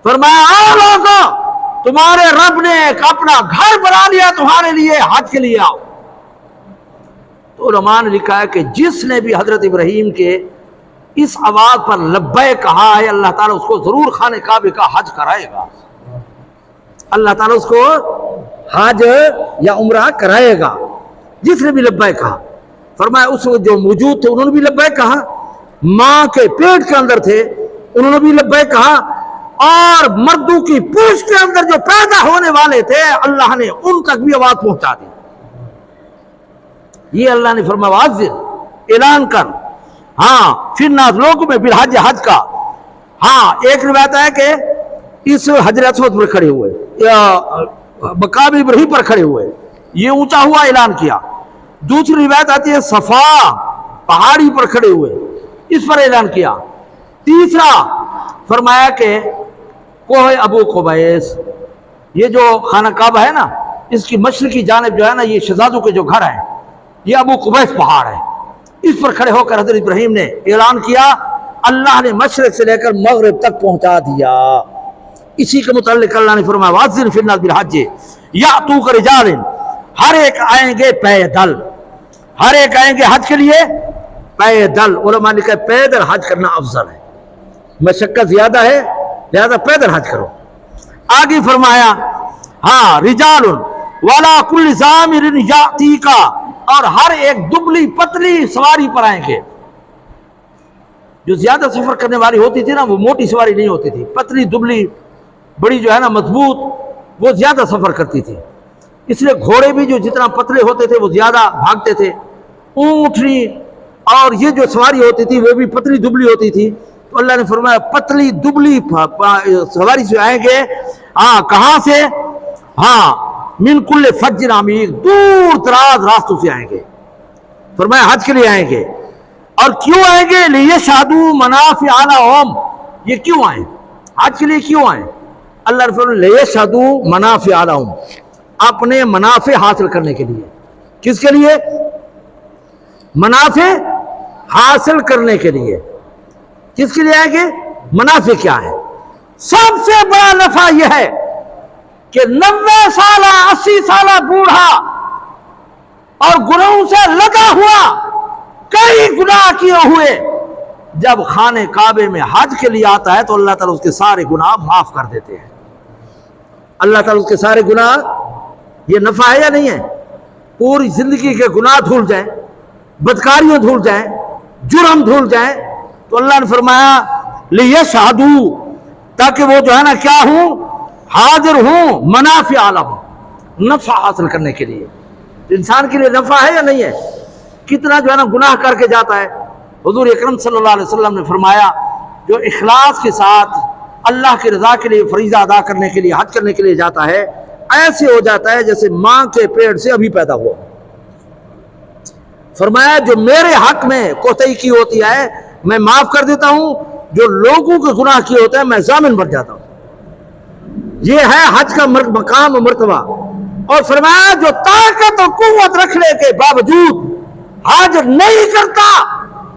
فرمایا آؤ لوگوں، تمہارے رب نے ایک اپنا گھر بنا لیا تمہارے لیے، حج کے لیے آؤ۔ تو علماء نے لکھا ہے کہ جس نے بھی حضرت ابراہیم کے اس آواز پر لبیک کہا ہے، اللہ تعالیٰ اس کو ضرور خانہ کعبے کا حج کرائے گا، اللہ تعالیٰ اس کو حج یا عمرہ کرائے گا، جس نے بھی لبیک کہا۔ فرمایا اس وقت جو موجود تھے انہوں نے بھی لبیک کہا، ماں کے پیٹ کے اندر تھے انہوں نے بھی لبیک کہا، اور مردوں کی پوچھ کے اندر جو پیدا ہونے والے تھے اللہ نے ان تک بھی آواز پہنچا دی۔ یہ اللہ نے فرمایا واضح اعلان کر، ہاں پھر ناز لوگوں میں بالحج، حج کا۔ ہاں ایک روایت ہے کہ اس حجر اسود پر کھڑے ہوئے یا مقام ابراہیم پر کھڑے ہوئے، یہ اونچا ہوا اعلان کیا۔ دوسری روایت آتی ہے صفا پہاڑی پر کھڑے ہوئے، اس پر اعلان کیا۔ تیسرا فرمایا کہ کوہ ابو قبیس، یہ جو خانہ کعبہ ہے نا اس کی مشرقی جانب جو ہے نا یہ شہزادوں کے جو گھر ہیں، یہ ابو قبیس پہاڑ ہے، اس پر کھڑے ہو کر حضرت ابراہیم نے اعلان کیا، اللہ نے مشرق سے لے کر مغرب تک پہنچا دیا۔ اسی کے متعلق اللہ نے فرمایا وَأَذِّن فِي النَّاسِ بِالْحَجِّ يَأْتُوكَ رِجَالٍ، ہر ایک آئیں گے پیدل، ہر ایک آئیں گے حج کے لیے پیدل۔ علماء نے کہا پیدل حج کرنا افضل ہے، مشقت زیادہ ہے لہذا پیدل حج کرو۔ آگے فرمایا ہاں رجال وَعَلَىٰ كُلِّ ضَامِرٍ يَأْتِيكَ، اور ہر ایک دبلی پتلی سواری پر آئیں گے۔ جو زیادہ سفر کرنے والی ہوتی تھی نا وہ موٹی سواری نہیں ہوتی تھی، پتلی دبلی بڑی جو ہے نا مضبوط، وہ زیادہ سفر کرتی تھی، اس لیے گھوڑے بھی جو جتنا پتلے ہوتے تھے وہ زیادہ بھاگتے تھے، اونٹنی اور یہ جو سواری ہوتی تھی وہ بھی پتلی دبلی ہوتی تھی۔ تو اللہ نے فرمایا پتلی دبلی سواری سے آئیں گے، ہاں کہاں سے؟ ہاں من کل فج عمیق، دور دراز راستوں سے آئیں گے۔ فرمایا حج کے لیے آئیں گے، اور کیوں آئیں گے؟ لیشہدوا منافع لہم، یہ کیوں آئیں؟ حج کے لیے کیوں آئیں؟ اللہ نے فرمایا لیشہدوا منافع لہم، اپنے منافع حاصل کرنے کے لیے۔ کس کے لیے؟ منافع حاصل کرنے کے لیے۔ کس کے لیے آئیں گے؟ منافع کیا ہے؟ سب سے بڑا نفع یہ ہے کہ 90 سالہ 80 سالہ بوڑھا اور گناہوں سے لگا ہوا، کئی گناہ کیے ہوئے، جب خانہ کعبے میں حج کے لیے آتا ہے تو اللہ تعالیٰ اس کے سارے گناہ معاف کر دیتے ہیں، اللہ تعالیٰ اس کے سارے گناہ یہ نفع ہے یا نہیں ہے؟ پوری زندگی کے گناہ دھول جائیں، بدکاریاں دھول جائیں، جرم دھول جائیں، تو اللہ نے فرمایا لیشہدوا، تاکہ وہ جو ہے نا کیا ہوں، حاضر ہوں، منافع لہم، نفع حاصل کرنے کے لیے۔ انسان کے لیے نفع ہے یا نہیں ہے؟ کتنا جو ہے نا گناہ کر کے جاتا ہے۔ حضور اکرم صلی اللہ علیہ وسلم نے فرمایا جو اخلاص کے ساتھ اللہ کی رضا کے لیے فریضہ ادا کرنے کے لیے حج کرنے کے لیے جاتا ہے، ایسے ہو جاتا ہے جیسے ماں کے پیٹ سے ابھی پیدا ہوا۔ فرمایا جو میرے حق میں کوتاہی کی ہوتی ہے میں معاف کر دیتا ہوں، جو لوگوں کے گناہ کیے ہوتے ہیں میں ضامن بن جاتا ہوں۔ یہ ہے حج کا مقام و مرتبہ۔ اور فرمایا جو طاقت و قوت رکھنے کے باوجود حج نہیں کرتا،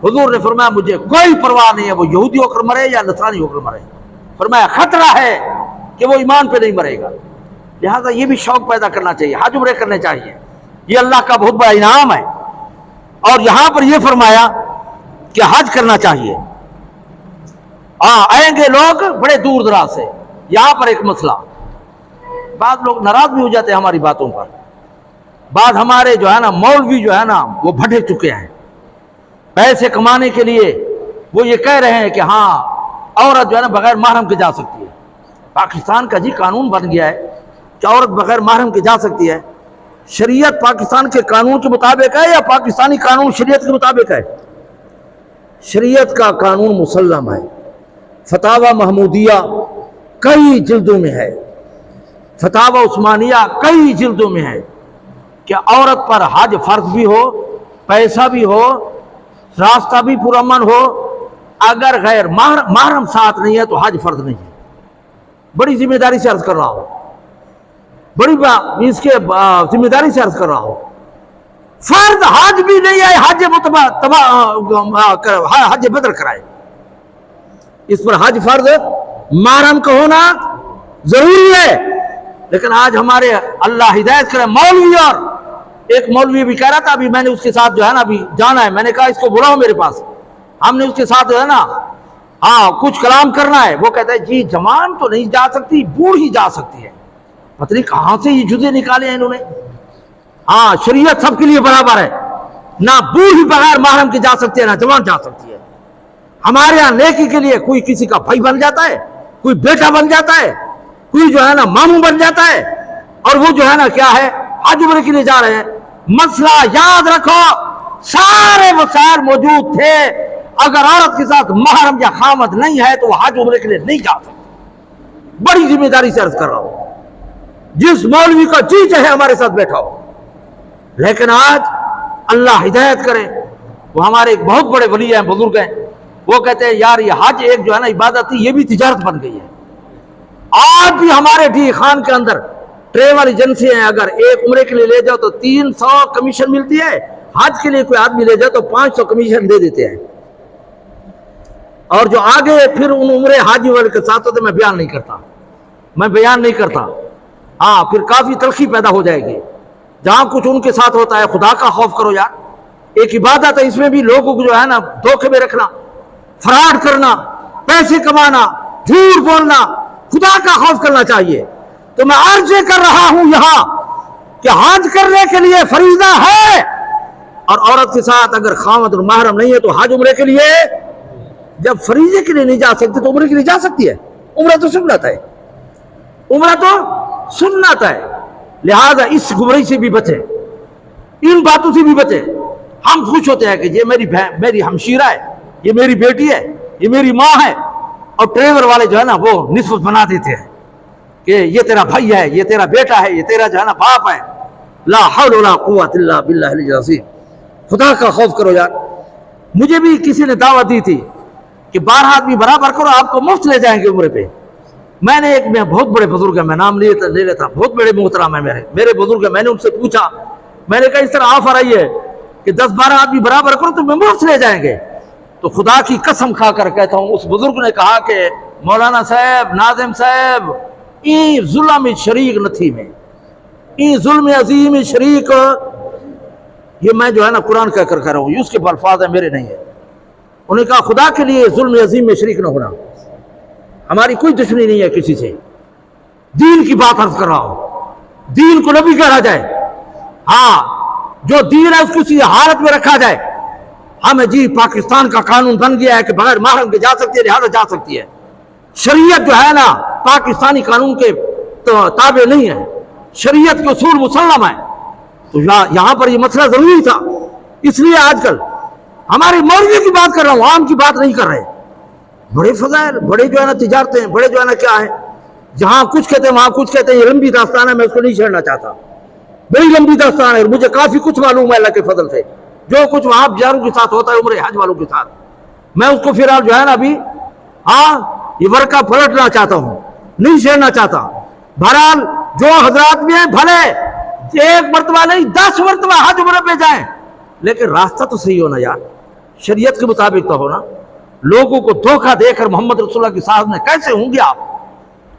حضور نے فرمایا مجھے کوئی پرواہ نہیں ہے، وہ یہودی ہو کر مرے یا نصرانی ہو کر مرے۔ فرمایا خطرہ ہے کہ وہ ایمان پہ نہیں مرے گا۔ لہذا یہ بھی شوق پیدا کرنا چاہیے، حج عمرے کرنے چاہیے، یہ اللہ کا بہت بڑا انعام ہے۔ اور یہاں پر یہ فرمایا کہ حج کرنا چاہیے۔ آئیں گے لوگ بڑے دور دراز سے۔ یہاں پر ایک مسئلہ، بعض لوگ ناراض بھی ہو جاتے ہیں ہماری باتوں پر۔ بعض ہمارے جو ہے نا مولوی جو ہے نا وہ بھٹک چکے ہیں، پیسے کمانے کے لیے وہ یہ کہہ رہے ہیں کہ ہاں عورت جو ہے نا بغیر محرم کے جا سکتی ہے۔ پاکستان کا جی قانون بن گیا ہے کہ عورت بغیر محرم کے جا سکتی ہے۔ شریعت پاکستان کے قانون کے مطابق ہے یا پاکستانی قانون شریعت کے مطابق ہے؟ شریعت کا قانون مسلم ہے۔ فتاوی محمودیہ کئی جلدوں میں ہے، فتاوی عثمانیہ کئی جلدوں میں ہے کہ عورت پر حج فرض بھی ہو، پیسہ بھی ہو، راستہ بھی پرامن ہو، اگر غیر محرم ساتھ نہیں ہے تو حج فرض نہیں ہے۔ بڑی ذمہ داری سے عرض کر رہا ہوں، بڑی اس کے ذمہ داری سے عرض کر رہا ہوں، فرض حج بھی نہیں ہے، حج بدر کرائے، اس پر حج فرض محرم کا ہونا ضروری ہے۔ لیکن آج ہمارے اللہ ہدایت کرے مولوی، اور ایک مولوی بھی کہہ رہا تھا، ابھی میں نے اس کے ساتھ جو ہے نا ابھی جانا ہے، میں نے کہا اس کو بلاؤ میرے پاس، ہم نے اس کے ساتھ جو ہے نا کچھ کلام کرنا ہے۔ وہ کہتا ہے جی جوان تو نہیں جا سکتی، بوڑھ ہی جا سکتی ہے۔ پتہ نہیں کہاں سے یہ جزے نکالے ہیں انہوں نے۔ شریعت سب کے لیے برابر ہے، نہ بوڑھ ہی بغیر محرم کے جا سکتے ہیں نہ جوان جا سکتی ہے۔ ہمارے یہاں نیکی کے لیے کوئی کسی کا بھائی بن جاتا ہے، کوئی بیٹا بن جاتا ہے، کوئی جو ہے نا ماموں بن جاتا ہے، اور وہ جو ہے نا کیا ہے حج عمرے کے لیے جا رہے ہیں۔ مسئلہ یاد رکھو، سارے وسائل موجود تھے، اگر عورت کے ساتھ محرم یا خامد نہیں ہے تو وہ حج عمرے کے لیے نہیں جا سکتی۔ بڑی ذمہ داری سے عرض کر رہا ہوں، جس مولوی کا جی چاہے ہمارے ساتھ بیٹھا ہو، لیکن آج اللہ ہدایت کرے، وہ ہمارے ایک بہت بڑے ولی ہیں، بزرگ ہیں، وہ کہتے ہیں یار یہ حج ایک جو ہے نا عبادت تھی، یہ بھی تجارت بن گئی ہے۔ آج بھی ہمارے ڈی خان کے اندر ٹریول ایجنسی ہیں، اگر ایک عمرے کے لیے لے جاؤ تو 300 کمیشن ملتی ہے، حج کے لیے کوئی آدمی لے جاؤ تو 500 کمیشن دے دیتے ہیں۔ اور جو آگے پھر ان عمرے حاجی والے کے ساتھ ہوتے میں بیان نہیں کرتا، پھر کافی تلخی پیدا ہو جائے گی۔ جہاں کچھ ان کے ساتھ ہوتا ہے، خدا کا خوف کرو یار، ایک عبادت ہے، اس میں بھی لوگوں کو جو ہے نا دھوکے میں رکھنا، فراڈ کرنا، پیسے کمانا، جھوٹ بولنا، خدا کا خوف کرنا چاہیے۔ تو میں عرض کر رہا ہوں یہاں کہ حج کرنے کے لیے فریضہ ہے، اور عورت کے ساتھ اگر خاوند اور محرم نہیں ہے تو حج عمرے کے لیے، جب فریضے کے لیے نہیں جا سکتی تو عمرے کے لیے جا سکتی ہے۔ عمرہ تو سنت ہے، عمرہ تو سنت ہے۔ لہذا اس گمراہی سے بھی بچے، ان باتوں سے بھی بچے۔ ہم خوش ہوتے ہیں کہ یہ میری ہمشیرہ ہے، یہ میری بیٹی ہے، یہ میری ماں ہے، اور ٹریور والے جو ہے نا وہ نسبت بنا دیتے ہیں کہ یہ تیرا بھائی ہے، یہ تیرا بیٹا ہے، یہ تیرا جو ہے نا باپ ہے۔ لا حول ولا قوت الا باللہ العلی العظیم۔ خدا کا خوف کرو یار۔ مجھے بھی کسی نے دعوت دی تھی کہ 12 آدمی برابر کرو، آپ کو مفت لے جائیں گے عمرے پہ۔ میں نے ایک بہت بڑے بزرگ ہیں، میں نام لے لیتا، بہت بڑے محترم ہیں میرے بزرگ ہیں، میں نے ان سے پوچھا، میں نے کہا اس طرح آفر آئی ہے کہ 10-12 آدمی برابر کرو تو میں مفت لے جائیں گے۔ تو خدا کی قسم کھا کر کہتا ہوں، اس بزرگ نے کہا کہ مولانا صاحب، ناظم صاحب، این ظلم شریک نتھی میں، این ظلم عظیم شریک، یہ میں جو ہے نا قرآن کہہ کر کہہ رہا ہوں، اس کے الفاظ ہیں، میرے نہیں ہیں۔ انہوں نے کہا خدا کے لیے ظلم عظیم میں شریک نہ ہونا۔ ہماری کوئی دشمنی نہیں ہے کسی سے، دین کی بات عرض کر رہا ہوں، دین کو نبی کہا جائے، ہاں جو دین ہے اس کو اسی حالت میں رکھا جائے. ہمیں جی پاکستان کا قانون بن گیا ہے کہ بغیر محرم کے جا سکتی ہے، لہذا جا سکتی ہے. شریعت جو ہے نا پاکستانی قانون کے تابع نہیں ہے، شریعت کے اصول مسلم ہے. تو یہاں پر یہ مسئلہ ضروری تھا. اس لیے آج کل ہماری مولوی کی بات کر رہا ہوں، عام کی بات نہیں کر رہے. بڑے فضائل، بڑے جو ہے نا تجارتیں، بڑے جو ہے نا کیا ہے، جہاں کچھ کہتے ہیں وہاں کچھ کہتے ہیں. یہ لمبی داستان ہے، میں اس کو نہیں چھیڑنا چاہتا. بڑی لمبی داستان ہے، مجھے کافی کچھ معلوم ہے اللہ کے فضل سے. جو کچھ وہاں بزاروں کے ساتھ ہوتا ہے عمرے حج والوں کے ساتھ، میں اس کو فی الحال جو ہے نا ابھی یہ ورقہ پلٹنا چاہتا ہوں، نہیں چھیڑنا چاہتا. بہرحال جو حضرات بھی ہیں بھلے ایک مرتبہ نہیں 10 مرتبہ حج عمرے پہ جائیں، لیکن راستہ تو صحیح ہونا یار، شریعت کے مطابق تو ہونا. لوگوں کو دھوکہ دے کر محمد رسول اللہ کے ساتھ میں کیسے ہوں گے آپ؟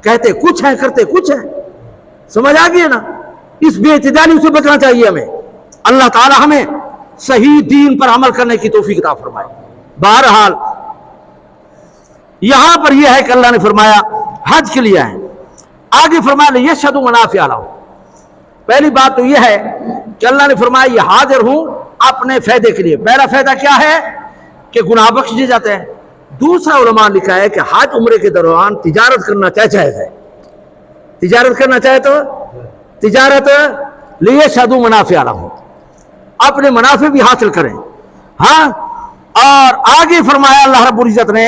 کہتے کچھ ہیں کرتے کچھ ہیں. سمجھ آ گئی نا؟ اس بے اعتدالی سے بچنا چاہیے ہمیں. اللہ تعالی ہمیں صحیح دین پر عمل کرنے کی توفیق عطا فرمائے. بہرحال یہاں پر یہ ہے کہ اللہ نے فرمایا حج کے لیے ہے. آگے فرمایا لیشہدوا منافع لہم. پہلی بات تو یہ ہے کہ اللہ نے فرمایا یہ حاضر ہوں اپنے فائدے کے لیے. پہلا فائدہ کیا ہے کہ گناہ بخش دیے جاتے ہیں. دوسرا علماء نے لکھا ہے کہ حج عمرے کے دوران تجارت کرنا جائز ہے. تجارت کرنا چاہے تو تجارت لیشہدوا منافع لہم، اپنے منافع بھی حاصل کریں. ہاں اور آگے فرمایا اللہ رب العزت نے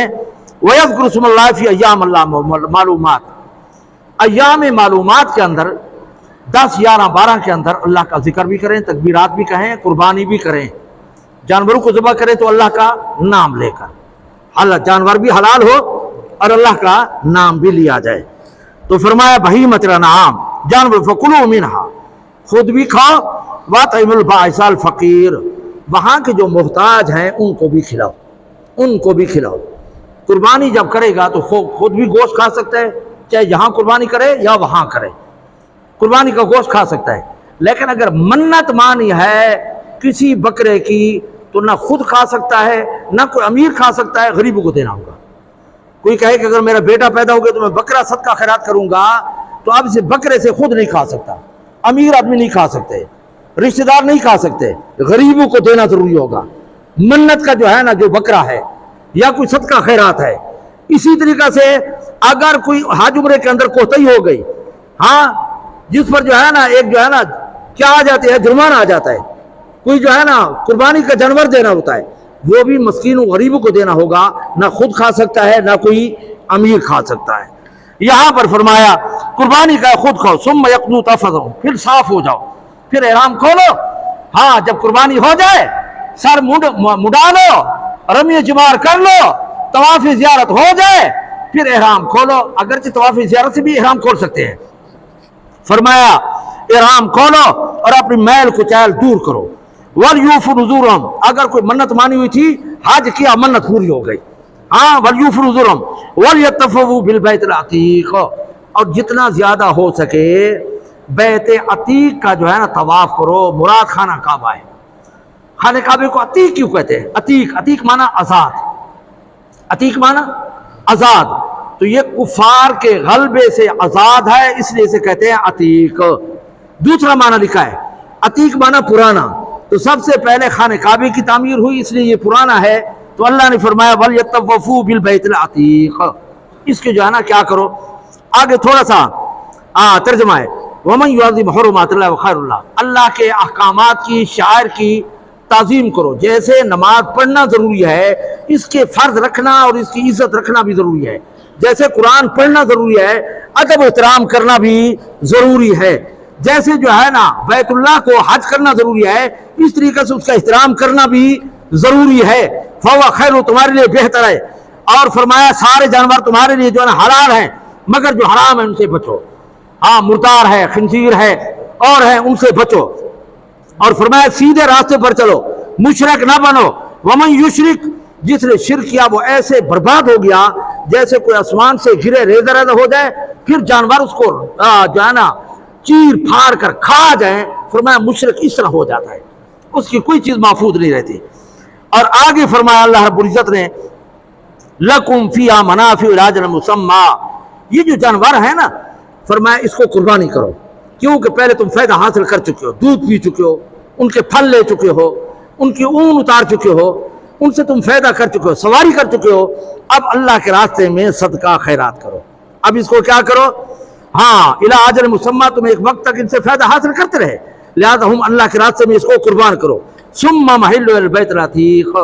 وَيَذْكُرُ اسْمَ اللَّهِ فِي أَيَّامٍ معلومات، ایام معلومات کے اندر 10 11 12 کے اندر اللہ کا ذکر بھی کریں، تکبیرات بھی کہیں، قربانی بھی کریں، جانوروں کو ذبح کریں تو اللہ کا نام لے کر. اللہ جانور بھی حلال ہو اور اللہ کا نام بھی لیا جائے. تو فرمایا بہیمۃ الانعام، جانور فَكُلُوا مِنْهَا، خود بھی کھاؤ، وَأَطْعِمُوا الْبَائِسَ الْفَقِيرَ، وہاں کے جو محتاج ہیں ان کو بھی کھلاؤ، ان کو بھی کھلاؤ. قربانی جب کرے گا تو خود بھی گوشت کھا سکتا ہے، چاہے یہاں قربانی کرے یا وہاں کرے، قربانی کا گوشت کھا سکتا ہے. لیکن اگر منت مانی ہے کسی بکرے کی تو نہ خود کھا سکتا ہے نہ کوئی امیر کھا سکتا ہے، غریبوں کو دینا ہوگا. کوئی کہے کہ اگر میرا بیٹا پیدا ہو گیا تو میں بکرا صدقہ خیرات کروں گا، تو اب اسے بکرے سے خود نہیں کھا سکتا، امیر آدمی نہیں کھا سکتے، رشتہ دار نہیں کھا سکتے، غریبوں کو دینا ضروری ہوگا. منت کا جو ہے نا جو بکرا ہے یا کوئی صدقہ خیرات ہے. اسی طریقہ سے اگر کوئی حج عمرے کے اندر کوتاہی ہو گئی، ہاں جس پر جو ہے نا ایک جو ہے نا کیا آ جاتی ہے، جرمانہ آ جاتا ہے، کوئی جو ہے نا قربانی کا جانور دینا ہوتا ہے، وہ بھی مسکین و غریبوں کو دینا ہوگا، نہ خود کھا سکتا ہے نہ کوئی امیر کھا سکتا ہے. یہاں پر فرمایا قربانی کا خود کھاؤ، ثم یقضوا تفثهم، پھر صاف ہو جاؤ، پھر احرام کھولو. ہاں جب قربانی ہو جائے سر مڈا لو، رمی جمار کر لو، طواف زیارت ہو جائے، پھر احرام کھولو. اگرچہ طواف زیارت سے بھی احرام کھول سکتے ہیں. فرمایا احرام کھولو اور اپنی میل کچیل دور کرو. وَلْيُوفُوا نُذُورَهُمْ، اگر کوئی منت مانی ہوئی تھی حج کیا منت پوری ہو گئی، ہاں وَلْيُوفُوا نُذُورَهُمْ وَلْيَطَّوَّفُوا بِالْبَيْتِ الْعَتِيقِ، اور جتنا زیادہ ہو سکے بیت عتیق کا جو ہے نا طواف کرو. مراد خانہ کعبہ ہے. خانہ کعبے کو عتیق کیوں کہتے ہیں؟ عتیق، عتیق مانا آزاد، عتیق مانا آزاد. تو یہ کفار کے غلبے سے آزاد ہے، اس لیے اسے کہتے ہیں عتیق. دوسرا معنی لکھا ہے عتیق مانا پرانا. تو سب سے پہلے خانہ کعبے کی تعمیر ہوئی، اس لیے یہ پرانا ہے. تو اللہ نے فرمایا وَلْيَطَّوَّفُوا بِالْبَيْتِ الْعَتِيقِ، اس کے جو ہے نا کیا کرو. آگے تھوڑا سا ترجمہ ہے وَمَنْ يُعَظِّمْ حُرُمَاتِ اللَّهِ وَخَيْرُ اللَّهِ، اللہ کے احکامات کی، شعائر کی تعظیم کرو. جیسے نماز پڑھنا ضروری ہے، اس کے فرض رکھنا اور اس کی عزت رکھنا بھی ضروری ہے. جیسے قرآن پڑھنا ضروری ہے، ادب و احترام کرنا بھی ضروری ہے. جیسے جو ہے نا بیت اللہ کو حج کرنا ضروری ہے، اس طریقے سے اس کا احترام کرنا بھی ضروری ہے. فَهُوَ خَيْرٌ، تمہارے لیے بہتر ہے. اور فرمایا سارے جانور تمہارے لیے جو ہے نا حلال ہیں، مگر جو حرام ہے ان سے بچو. ہاں مردار ہے، خنزیر ہے اور ہے، ان سے بچو. اور فرمایا سیدھے راستے پر چلو، مشرک نہ بنو. وَمَنْ يُشْرِكْ، جس نے شرک کیا وہ ایسے برباد ہو گیا جیسے کوئی آسمان سے گرے ریزہ ریزہ ہو جائے، پھر جانور اس کو جو ہے نا چیر پھاڑ کر کھا جائیں. فرمایا مشرک اس طرح ہو جاتا ہے، اس کی کوئی چیز محفوظ نہیں رہتی. اور آگے فرمایا اللہ رب العزت نے لَكُمْ فِيهَا مَنَافِعُ إِلَىٰ أَجَلٍ مُّسَمًّى، یہ جو جانور ہے نا فرمایا اس کو قربانی کرو. کیونکہ پہلے تم فائدہ حاصل کر چکے ہو، دودھ پی چکے ہو، ان کے پھل لے چکے ہو، ان کی اون اتار چکے ہو، ان سے تم فائدہ کر چکے ہو، سواری کر چکے ہو. اب اللہ کے راستے میں صدقہ خیرات کرو. اب اس کو کیا کرو؟ ہاں الی اجل مسمى، تم ایک وقت تک ان سے فائدہ حاصل کرتے رہے، لہذا ہم اللہ کے راستے میں اس کو قربان کرو. ثم محل البیت العتیق،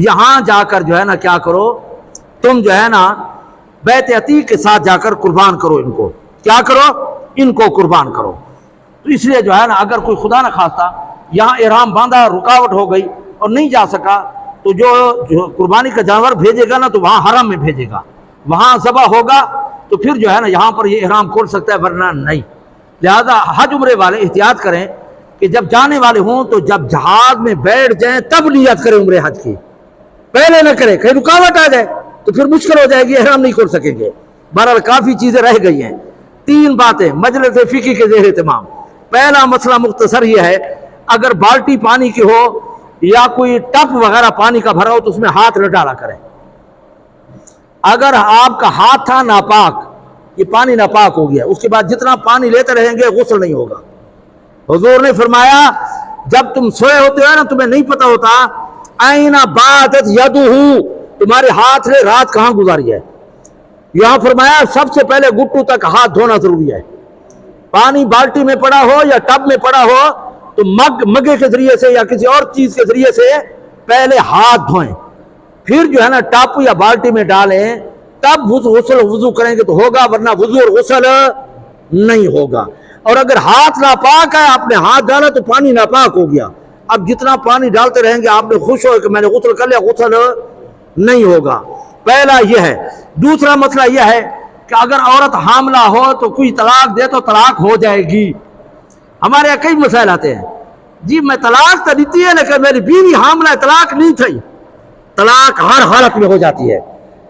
یہاں جا کر جو ہے نا کیا کرو، تم جو ہے نا بیت عتیق کے ساتھ جا کر قربان کرو. ان کو کیا کرو؟ ان کو قربان کرو. تو اس لیے جو ہے نا اگر کوئی خدا نہ خواستہ یہاں احرام باندھا، رکاوٹ ہو گئی اور نہیں جا سکا، تو جو قربانی کا جانور بھیجے گا نا تو وہاں حرم میں بھیجے گا، وہاں ذبح ہوگا، تو پھر جو ہے نا یہاں پر یہ احرام کھول سکتا ہے، ورنہ نہیں. لہذا حج عمرے والے احتیاط کریں کہ جب جانے والے ہوں تو جب جہاز میں بیٹھ جائیں تب نیت کریں عمرے حج کی، پہلے نہ کریں، کہیں رکاوٹ آ جائے تو پھر مشکل ہو جائے گی، احرام نہیں کھول سکیں گے. بہرحال کافی چیزیں رہ گئی ہیں. 3 باتیں مجلس فقہ کے زیر اہتمام. پہلا مسئلہ مختصر یہ ہے، اگر بالٹی پانی کی ہو یا کوئی ٹپ وغیرہ پانی کا بھرا ہو تو اس میں ہاتھ نہ ڈالا کریں. اگر آپ کا ہاتھ تھا ناپاک، یہ پانی ناپاک ہو گیا، اس کے بعد جتنا پانی لیتے رہیں گے غسل نہیں ہوگا. حضور نے فرمایا جب تم سوئے ہوتے ہو نا تمہیں نہیں پتا ہوتا آئینہ باتت یدہ، تمہارے ہاتھ نے رات کہاں گزاری ہے. یہاں فرمایا سب سے پہلے گھٹنوں تک ہاتھ دھونا ضروری ہے. پانی بالٹی میں پڑا ہو یا ٹب میں پڑا ہو تو مگے کے ذریعے سے یا کسی اور چیز کے ذریعے سے پہلے ہاتھ دھوئیں، پھر جو ہے نا ٹپ یا بالٹی میں ڈالیں، تب وضو کریں گے تو ہوگا، ورنہ وضو اور غسل نہیں ہوگا. اور اگر ہاتھ ناپاک ہے، آپ نے ہاتھ ڈالا تو پانی ناپاک ہو گیا، اب جتنا پانی ڈالتے رہیں گے آپ نے خوش ہو کہ میں نے غسل کر لیا، غسل نہیں ہوگا. پہلا یہ ہے. دوسرا مسئلہ یہ ہے کہ اگر عورت حاملہ ہو تو کوئی طلاق دے تو طلاق ہو جائے گی. ہمارے یہاں کئی مسائل آتے ہیں، جی میں طلاق تو دیتی ہے لیکن میری بیوی حاملہ ہے، طلاق نہیں تھی. طلاق ہر حالت میں ہو جاتی ہے.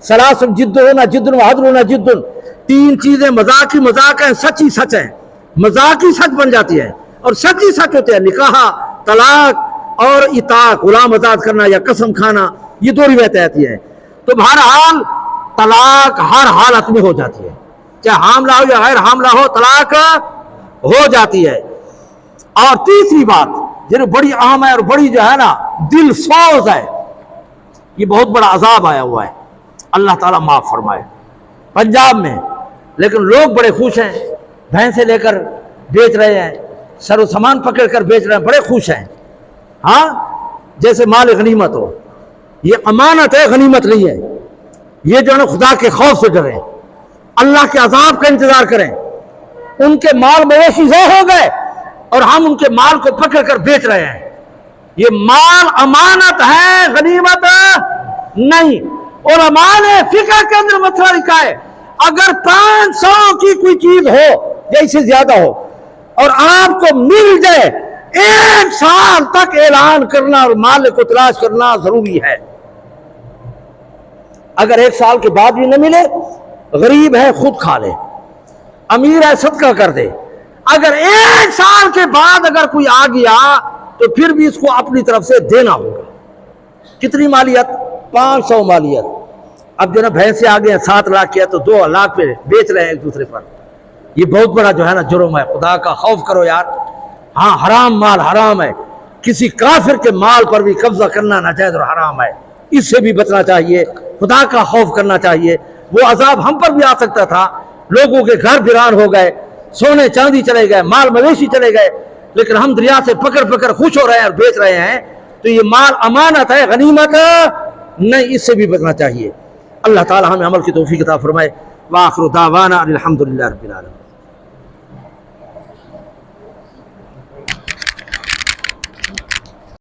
ثلاث جد ہونا جد و حضر ہونا جد، 3 چیزیں مذاقی مذاق ہیں، سچی سچ ہیں. مذاقی سچ بن جاتی ہے اور سچی سچ ہوتے ہیں. نکاح، طلاق اور اطاق، غلام آزاد کرنا یا قسم کھانا، یہ 2 روایتیں آتی ہیں. تو بہرحال طلاق ہر حالت میں ہو جاتی ہے، چاہے حاملہ ہو یا غیر حاملہ ہو، طلاق ہو جاتی ہے. اور تیسری بات جو بڑی اہم ہے اور بڑی جو ہے نا دل سوز ہے، یہ بہت بڑا عذاب آیا ہوا ہے، اللہ تعالیٰ معاف فرمائے. پنجاب میں لیکن لوگ بڑے خوش ہیں، بھینسیں لے کر بیچ رہے ہیں، سر و سامان پکڑ کر بیچ رہے ہیں، بڑے خوش ہیں. ہاں جیسے مال غنیمت ہو. یہ امانت ہے، غنیمت نہیں ہے. یہ جو ہے نا خدا کے خوف سے ڈریں، اللہ کے عذاب کا انتظار کریں. ان کے مال مویشی ضائع ہو گئے اور ہم ان کے مال کو پکڑ کر بیچ رہے ہیں. یہ مال امانت ہے، غنیمت نہیں. علماء نے فقہ کے اندر مسئلہ لکھا ہے، اگر 500 کی کوئی چیز ہو یا اس سے زیادہ ہو اور آپ کو مل جائے، 1 سال تک اعلان کرنا اور مال کو تلاش کرنا ضروری ہے. اگر 1 سال کے بعد بھی نہ ملے، غریب ہے خود کھا لے، امیر ہے صدقہ کر دے. اگر 1 سال کے بعد اگر کوئی آ گیا تو پھر بھی اس کو اپنی طرف سے دینا ہوگا. کتنی مالیت؟ 500 مالیت. اب جو نا بھینسیں آ گئے ہیں 7 لاکھ کیا تو 2 لاکھ پہ بیچ رہے ہیں ایک دوسرے پر. یہ بہت بڑا جو ہے نا جرم ہے. خدا کا خوف کرو یار. ہاں حرام مال حرام ہے، کسی کافر کے مال پر بھی قبضہ کرنا ناجائز اور حرام ہے. اس سے بھی بچنا چاہیے، خدا کا خوف کرنا چاہیے. وہ عذاب ہم پر بھی آ سکتا تھا، لوگوں کے گھر ویران ہو گئے، سونے چاندی چلے گئے، مال مویشی چلے گئے، لیکن ہم دریا سے پکڑ پکڑ خوش ہو رہے ہیں اور بیچ رہے ہیں. تو یہ مال امانت ہے، غنیمت نہیں. اس سے بھی بچنا چاہیے. اللہ تعالی ہمیں عمل کی توفیق عطا فرمائے. وآخر دعوانا الحمدللہ رب العالمین.